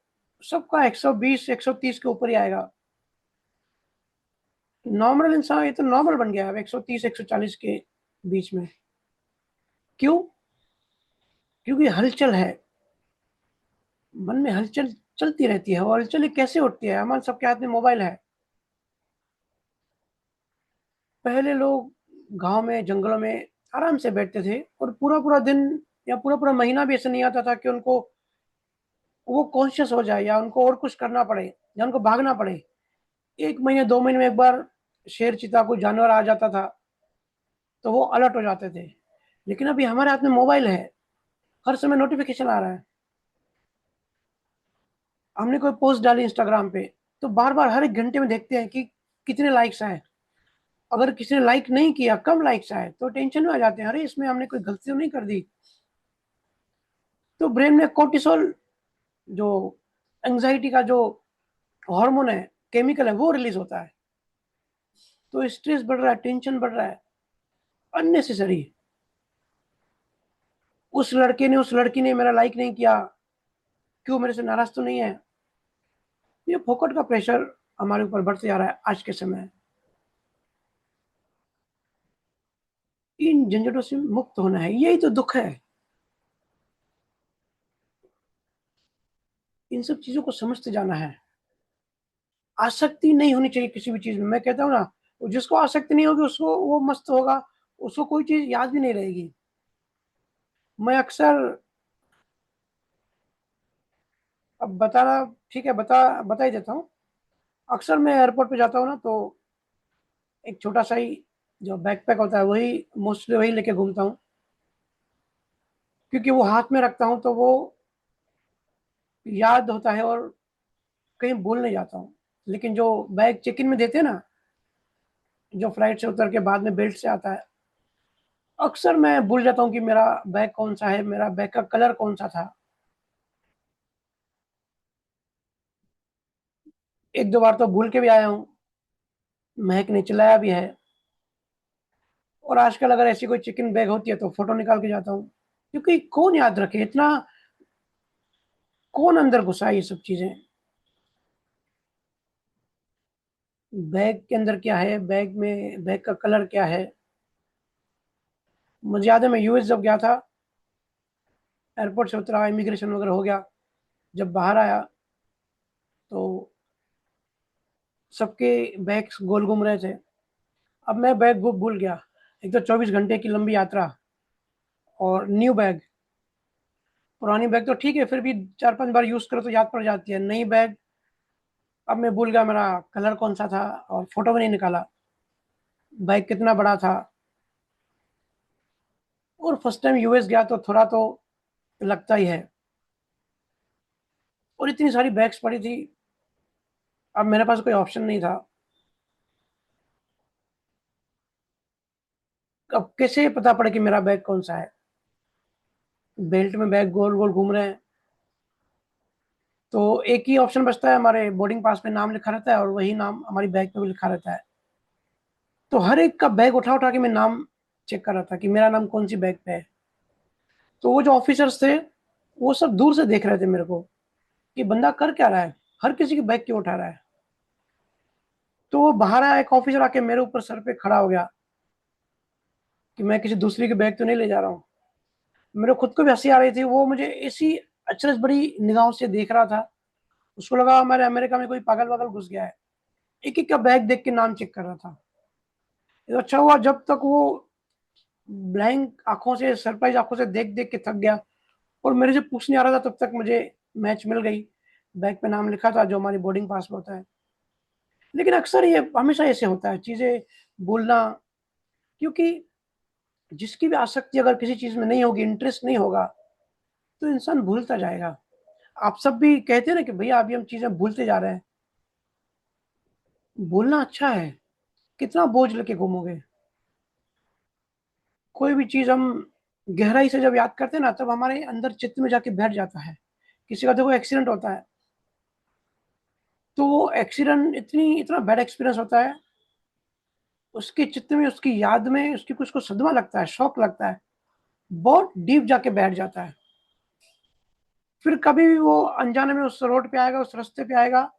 सबका 120 130 के ऊपर ही आएगा। नॉर्मल इंसान ये तो नॉर्मल बन गया है 130 140 के बीच में। क्यों? क्योंकि हलचल है, मन में हलचल चलती रहती है। और हलचल कैसे उठती है? हमारे सबके हाथ में मोबाइल है। पहले लोग गांव में जंगलों में आराम से बैठते थे, और पूरा पूरा दिन या पूरा पूरा महीना भी ऐसा नहीं आता था कि उनको वो कॉन्शियस हो जाए, या उनको और कुछ करना पड़े, या उनको भागना पड़े। 1 महीने 2 महीने में एक बार शेर चीता कोई जानवर आ जाता था तो वो अलर्ट हो जाते थे। लेकिन अभी हमारे हाथ में मोबाइल है, हर समय नोटिफिकेशन आ रहा है। हमने कोई पोस्ट डाली इंस्टाग्राम पे, तो बार बार हर एक घंटे में देखते हैं कि कितने लाइक्स आए। अगर किसी ने लाइक नहीं किया, कम लाइक्स आए, तो टेंशन में आ जाते हैं, अरे इसमें हमने कोई गलती तो नहीं कर दी। तो ब्रेन में कोर्टिसोल, जो एंजाइटी का जो हार्मोन है, केमिकल है, वो रिलीज होता है। तो स्ट्रेस बढ़ रहा है, टेंशन बढ़ रहा है, अननेसेसरी। उस लड़के ने उस लड़की ने मेरा लाइक नहीं किया, क्यों? मेरे से नाराज तो नहीं है? ये फोकट का प्रेशर हमारे ऊपर बढ़ते जा रहा है आज के समय। इन झंझटों से मुक्त होना है, यही तो दुख है। इन सब चीजों को समझते जाना है। आसक्ति नहीं होनी चाहिए किसी भी चीज में। मैं कहता हूँ ना, जिसको आसक्ति नहीं होगी उसको वो मस्त होगा, उसको कोई चीज याद भी नहीं रहेगी। मैं अक्सर, अब बताना ठीक है, बता ही देता हूँ। अक्सर मैं एयरपोर्ट पे जाता हूँ ना, तो एक छोटा सा ही जो बैकपैक होता है वही, मोस्टली वही लेके घूमता हूँ। क्योंकि वो हाथ में रखता हूँ तो वो याद होता है, और कहीं भूल नहीं जाता हूँ। लेकिन जो बैग चेक इन में देते हैं ना, जो फ्लाइट से उतर के बाद में बेल्ट से आता है, अक्सर मैं भूल जाता हूँ कि मेरा बैग कौन सा है, मेरा बैग का कलर कौन सा था। एक दो बार तो भूल के भी आया हूँ, महक ने चिल्लाया भी है। और आजकल अगर ऐसी कोई चिकन बैग होती है तो फोटो निकाल के जाता हूँ। क्योंकि कौन याद रखे इतना, कौन अंदर घुसा ये सब चीजें? बैग के अंदर क्या है, बैग में बैग का कलर क्या है? मुझे याद है मैं यूएस जब गया था, एयरपोर्ट से उतरा, इमिग्रेशन वगैरह हो गया, जब बाहर आया तो सबके बैग्स गोल घूम रहे थे। अब मैं बैग भूल गया। एक तो 24 घंटे की लंबी यात्रा, और न्यू बैग। पुरानी बैग तो ठीक है, फिर भी 4 5 बार यूज करो तो याद पड़ जाती है। नई बैग, अब मैं भूल गया मेरा कलर कौन सा था, और फोटो भी नहीं निकाला, बैग कितना बड़ा था। और फर्स्ट टाइम यूएस गया तो थोड़ा तो लगता ही है। और इतनी सारी बैग्स पड़ी थी, अब मेरे पास कोई ऑप्शन नहीं था। अब कैसे पता पड़े कि मेरा बैग कौन सा है? बेल्ट में बैग गोल गोल घूम रहे हैं। तो एक ही ऑप्शन बचता है, हमारे बोर्डिंग पास में नाम लिखा रहता है, और वही नाम हमारी बैग पे भी लिखा रहता है। तो हर एक का बैग उठा उठा के मैं नाम चेक कर रहा था कि मेरा नाम कौन सी बैग पे है। तो वो जो ऑफिसर्स थे, वो सब दूर से देख रहे थे मेरे को कि बंदा कर क्या रहा है, हर किसी की बैग क्यों उठा रहा है। तो वो बाहर आया, एक ऑफिसर आके मेरे ऊपर सर पे खड़ा हो गया कि मैं किसी दूसरे की बैग तो नहीं ले जा रहा हूँ। मेरे खुद को भी हंसी आ रही थी, वो मुझे ऐसी अचरज बड़ी निगाहों से देख रहा था। उसको लगा हमारे अमेरिका में कोई पागल वागल घुस गया है। एक एक का बैग देख के नाम चेक कर रहा था। ये अच्छा हुआ जब तक वो ब्लैंक आंखों से, सरप्राइज आंखों से देख देख के थक गया, और मेरे से पूछने आ रहा था, तब तक मुझे मैच मिल गई। बैग पे नाम लिखा था जो हमारी बोर्डिंग पास में होता है। लेकिन अक्सर ये हमेशा ऐसे होता है, चीज़ें भूलना, क्योंकि जिसकी भी आसक्ति अगर किसी चीज़ में नहीं होगी, इंटरेस्ट नहीं होगा, तो इंसान भूलता जाएगा। आप सब भी कहते हैं ना कि भैया अभी हम चीज़ें भूलते जा रहे हैं। भूलना अच्छा है, कितना बोझ लेके घूमोगे? कोई भी चीज़ हम गहराई से जब याद करते हैं ना, तब हमारे अंदर चित्त में जाके बैठ जाता है। किसी का देखो एक्सीडेंट होता है, तो वो एक्सीडेंट इतना बैड एक्सपीरियंस होता है, उसके चित्त में, उसकी याद में, उसकी कुछ को सदमा लगता है, शॉक लगता है, बहुत डीप जाके बैठ जाता है। फिर कभी भी वो अनजाने में उस रोड पे आएगा, उस रास्ते पे आएगा,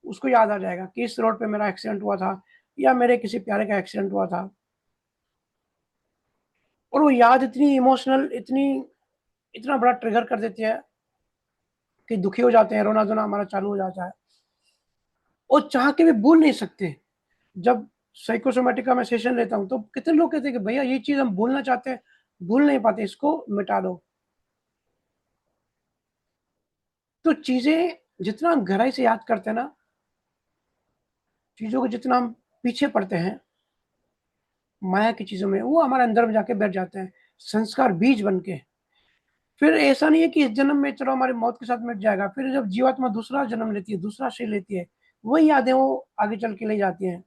उसको याद आ जाएगा कि इस रोड पे मेरा एक्सीडेंट हुआ था या मेरे किसी प्यारे का एक्सीडेंट हुआ था। और वो याद इतनी इमोशनल, इतना बड़ा ट्रिगर कर देती है कि दुखी हो जाते हैं, रोना-धोना हमारा चालू हो जाता है और चाह के भी भूल नहीं सकते। जब साइकोसोमैटिक मैं सेशन लेता हूँ, तो कितने लोग कहते हैं कि भैया ये चीज़ हम भूलना चाहते हैं, भूल नहीं पाते, इसको मिटा दो। तो चीज़ें जितना हम गहराई से याद करते हैं ना, चीज़ों को जितना हम पीछे पड़ते हैं, माया की चीज़ों में, वो हमारे अंदर में जाके बैठ जाते हैं, संस्कार बीज बन के। फिर ऐसा नहीं है कि इस जन्म में चलो हमारी मौत के साथ मिट जाएगा, फिर जब जीवात्मा दूसरा जन्म लेती है, दूसरा शरीर लेती है, वही यादें वो आगे चल के ले जाती हैं।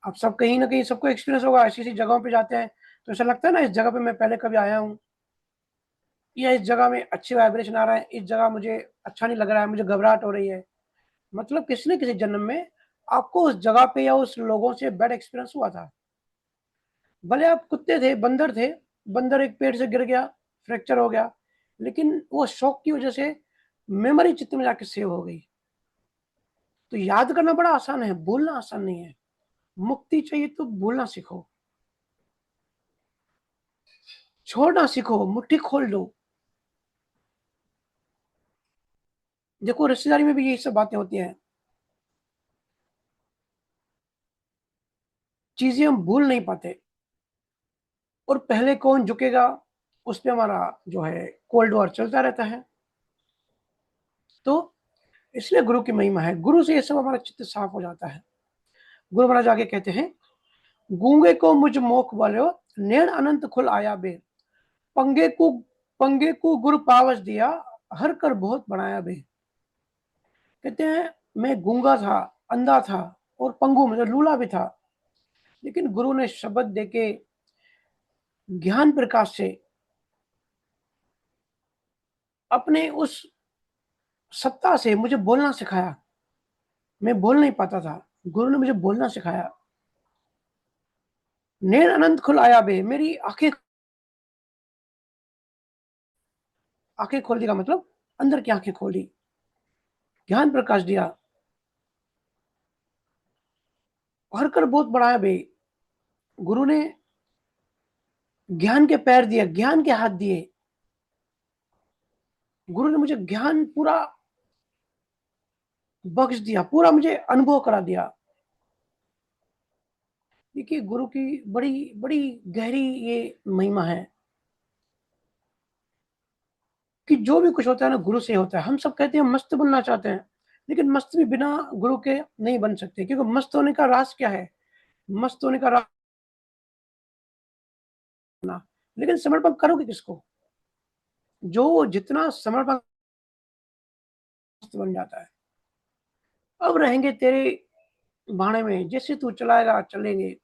अब सब कहीं न कहीं सबको एक्सपीरियंस होगा, ऐसी-ऐसी जगहों पे जाते हैं, तो ऐसा लगता है ना इस जगह पे मैं पहले कभी आया हूँ, या इस जगह में अच्छी वाइब्रेशन आ रहा है, इस जगह मुझे अच्छा नहीं लग रहा है, मुझे घबराहट हो रही है। मतलब किसी न किसी जन्म में आपको उस जगह पे या उस लोगों से बैड एक्सपीरियंस हुआ था। भले आप कुत्ते थे, बंदर एक पेड़ से गिर गया, फ्रैक्चर हो गया, लेकिन वो शॉक की वजह से मेमोरी चित्त में जाके सेव हो गई। तो याद करना बड़ा आसान है, भूलना आसान नहीं है। मुक्ति चाहिए तो भूलना सीखो, छोड़ना सीखो, मुट्ठी खोल दो। देखो रिश्तेदारी में भी यही सब बातें होती हैं। चीज़ें हम भूल नहीं पाते और पहले कौन झुकेगा, उस पे हमारा जो है कोल्ड वॉर चलता रहता है। तो इसलिए गुरु की महिमा है, गुरु से ये सब हमारा चित्त साफ हो जाता है। गुरु महाराज आगे कहते हैं, गूंगे को मुझ मोख बोलो, नैण अनंत खुल आया बे, पंगे को पंगे को गुरु पावस दिया, हर कर बहुत बनाया बे। कहते हैं मैं गूंगा था, अंधा था और पंगु मतलब लूला भी था, लेकिन गुरु ने शब्द देके ज्ञान प्रकाश से अपने उस सत्ता से मुझे बोलना सिखाया। मैं बोल नहीं पाता था, गुरु ने मुझे बोलना सिखाया। नैन अनंत खुल आया बे, मेरी आंखें खोल दी का मतलब अंदर की आंखें खोली, ज्ञान प्रकाश दिया, भर कर बहुत बढ़ाया बे। गुरु ने ज्ञान के पैर दिए, ज्ञान के हाथ दिए। गुरु ने मुझे ज्ञान पूरा बख्श दिया, पूरा मुझे अनुभव करा दिया। देखिए गुरु की बड़ी बड़ी गहरी ये महिमा है कि जो भी कुछ होता है ना गुरु से होता है। हम सब कहते हैं मस्त बनना चाहते हैं, लेकिन मस्त भी बिना गुरु के नहीं बन सकते, क्योंकि मस्त होने का राज क्या है? मस्त होने का राज ना, लेकिन समर्पण करोगे किसको? जो जितना समर्पण मस्त बन जाता है। अब रहेंगे तेरे भाड़े में, जैसे तू चलाएगा चलेंगे,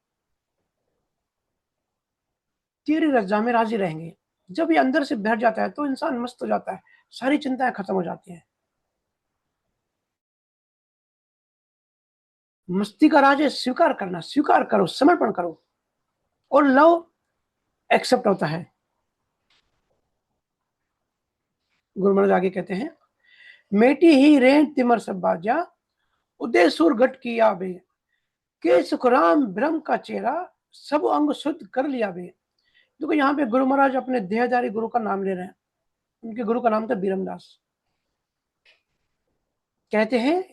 तेरी रज़ा में राज़ी रहेंगे। जब ये अंदर से बैठ जाता है तो इंसान मस्त हो जाता है, सारी चिंताएँ खत्म हो जाती हैं। मस्ती का राज है स्वीकार करना, स्वीकार करो, समर्पण करो और लव एक्सेप्ट होता है। गुरु महाराज आगे कहते हैं, मेटी ही रेन तिमर सब बाजा, उदय सुर गट किया बे, के सुखराम ब्रह्म का चेहरा, सब अंग शुद्ध कर लिया बे। देखो यहाँ पे गुरु महाराज अपने देहधारी गुरु का नाम ले रहे हैं। उनके गुरु का नाम था बीरमदास। कहते हैं,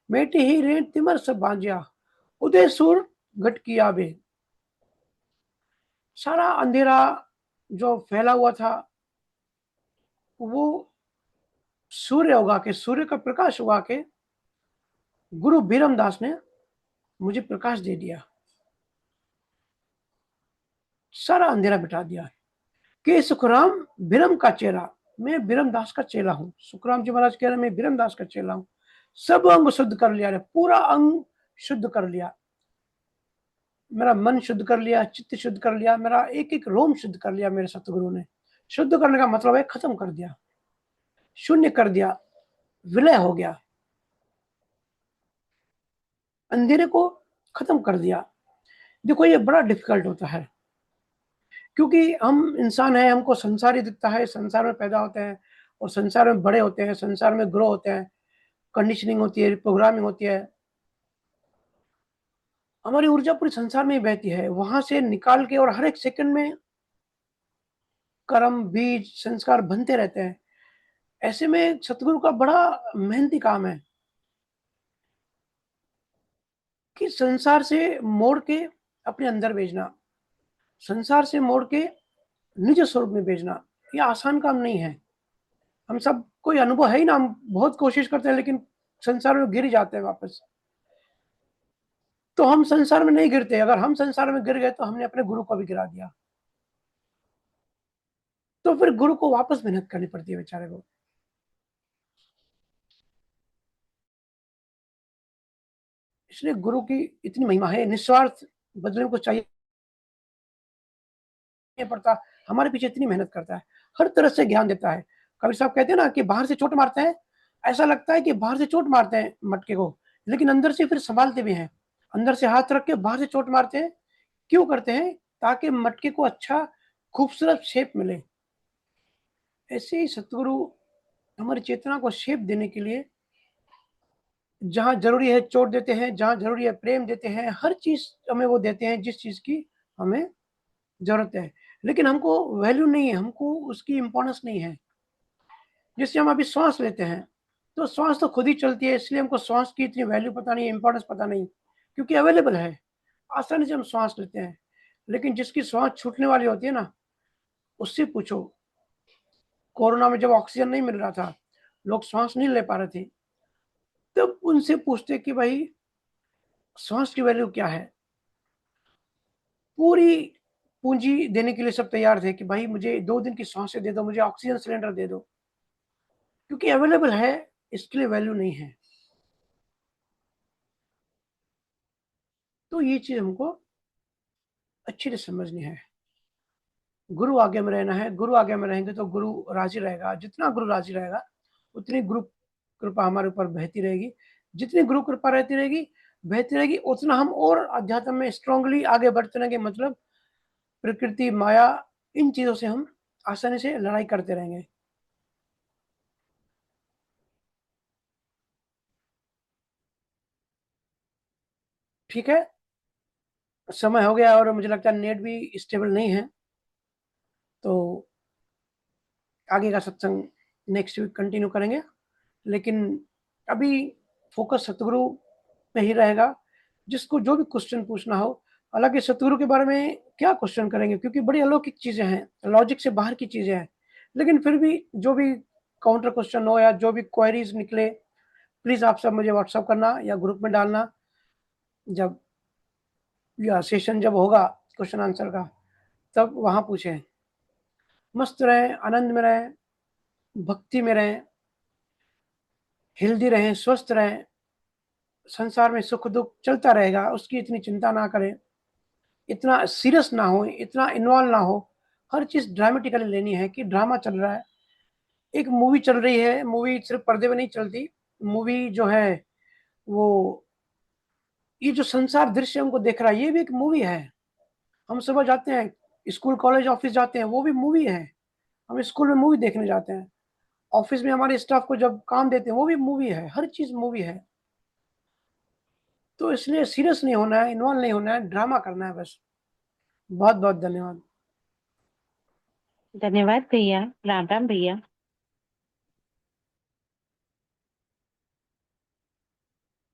मेटी ही रेन तिमर सब बांजिया, उदय सुर गट किया बे। सारा अंधेरा जो फैला हुआ था, वो सूर्य उगा के, सूर्य का प्रकाश उगा के गुरु बीरमदास ने मुझे प्रकाश दे दिया, सारा अंधेरा मिटा दिया। कि सुखराम बीरम का चेला, मैं बीरमदास का चेला हूँ। सुखराम जी महाराज कह रहे हैं मैं बीरमदास का चेला हूँ। सब अंग शुद्ध कर लिया, पूरा अंग शुद्ध कर लिया, मेरा मन शुद्ध कर लिया, चित्त शुद्ध कर लिया, मेरा एक एक रोम शुद्ध कर लिया मेरे सतगुरु ने। शुद्ध करने का मतलब है खत्म कर दिया, शून्य कर दिया, विलय हो गया, अंधेरे को खत्म कर दिया। देखो ये बड़ा डिफिकल्ट होता है, क्योंकि हम इंसान हैं, हमको संसार ही दिखता है, संसार में पैदा होते हैं और संसार में बड़े होते हैं, संसार में ग्रो होते हैं, कंडीशनिंग होती है, प्रोग्रामिंग होती है, हमारी ऊर्जा पूरी संसार में ही बहती है। वहां से निकाल के और हर एक सेकंड में कर्म, बीज, संस्कार बनते रहते हैं। ऐसे में सतगुरु का बड़ा मेहनती काम है कि संसार से मोड़ के अपने अंदर भेजना, संसार से मोड़ के निज स्वरूप में भेजना। ये आसान काम नहीं है। हम सब कोई अनुभव है ही ना, हम बहुत कोशिश करते हैं लेकिन संसार में गिर जाते हैं वापस। तो हम संसार में नहीं गिरते, अगर हम संसार में गिर गए तो हमने अपने गुरु को भी गिरा दिया। तो फिर गुरु को वापस मेहनत करनी पड़ती है बेचारे को। इसलिए गुरु की इतनी महिमा है, निस्वार्थ, बदले में कुछ चाहिए पड़ता, हमारे पीछे इतनी मेहनत करता है, हर तरह से ज्ञान देता है। कबीर साहब कहते हैं ना कि बाहर से चोट मारते हैं, ऐसा लगता है कि बाहर से चोट मारते हैं मटके को, लेकिन अंदर से फिर संभालते भी हैं। अंदर से हाथ रख के बाहर से चोट मारते हैं, क्यों करते हैं? ताकि मटके को अच्छा खूबसूरत शेप मिले। ऐसे ही सतगुरु हमारी चेतना को शेप देने के लिए जहाँ जरूरी है चोट देते हैं, जहाँ जरूरी है प्रेम देते हैं, हर चीज हमें वो देते हैं जिस चीज की हमें जरूरत है। लेकिन हमको वैल्यू नहीं है, हमको उसकी इंपॉर्टेंस नहीं है। जैसे हम अभी श्वास लेते हैं, तो श्वास तो खुद ही चलती है, इसलिए हमको श्वास की इतनी वैल्यू पता नहीं, इंपॉर्टेंस पता नहीं, क्योंकि अवेलेबल है, आसानी से हम श्वास लेते हैं। लेकिन जिसकी श्वास छूटने वाली होती है ना, उससे पूछो। कोरोना में जब ऑक्सीजन नहीं मिल रहा था, लोग श्वास नहीं ले पा रहे थे, तब उनसे पूछते कि भाई श्वास की वैल्यू क्या है। पूरी पूंजी देने के लिए सब तैयार थे कि भाई मुझे 2 दिन की सांसें दे दो, मुझे ऑक्सीजन सिलेंडर दे दो, क्योंकि अवेलेबल है, इसके लिए वैल्यू नहीं है। तो ये चीज हमको अच्छी से समझनी है। गुरु आगे में रहना है, गुरु आगे में रहेंगे तो गुरु राजी रहेगा। जितना गुरु राजी रहेगा उतनी गुरु कृपा हमारे ऊपर बहती रहेगी। जितनी गुरु कृपा रहती रहेगी, बहती रहेगी, उतना हम और अध्यात्म में स्ट्रांगली आगे बढ़ते रहेंगे। मतलब प्रकृति, माया, इन चीजों से हम आसानी से लड़ाई करते रहेंगे। ठीक है, समय हो गया और मुझे लगता है नेट भी स्टेबल नहीं है, तो आगे का सत्संग नेक्स्ट वीक कंटिन्यू करेंगे। लेकिन अभी फोकस सतगुरु पे ही रहेगा। जिसको जो भी क्वेश्चन पूछना हो, हालांकि सतगुरु के बारे में क्या क्वेश्चन करेंगे, क्योंकि बड़ी अलौकिक चीजें हैं, लॉजिक से बाहर की चीजें हैं। लेकिन फिर भी जो भी काउंटर क्वेश्चन हो या जो भी क्वेरीज निकले, प्लीज आप सब मुझे व्हाट्सअप करना या ग्रुप में डालना। जब या सेशन जब होगा क्वेश्चन आंसर का, तब वहां पूछें। मस्त रहें, आनंद में रहें, भक्ति में रहें, हेल्दी रहें, स्वस्थ रहें। संसार में सुख दुख चलता रहेगा, उसकी इतनी चिंता ना करें, इतना सीरियस ना हो, इतना इन्वॉल्व ना हो। हर चीज ड्रामेटिकली लेनी है कि ड्रामा चल रहा है, एक मूवी चल रही है। मूवी सिर्फ पर्दे में नहीं चलती, मूवी जो है वो, ये जो संसार दृश्य हमको देख रहा है, ये भी एक मूवी है। हम सुबह जाते हैं स्कूल, कॉलेज, ऑफिस जाते हैं, वो भी मूवी है। हम स्कूल में मूवी देखने जाते हैं, ऑफिस में हमारे स्टाफ को जब काम देते हैं, वो भी मूवी है। हर चीज मूवी है। तो इसलिए सीरियस नहीं होना है, इन्वॉल्व नहीं होना है, ड्रामा करना है बस। बहुत बहुत धन्यवाद। धन्यवाद भैया। राम राम भैया।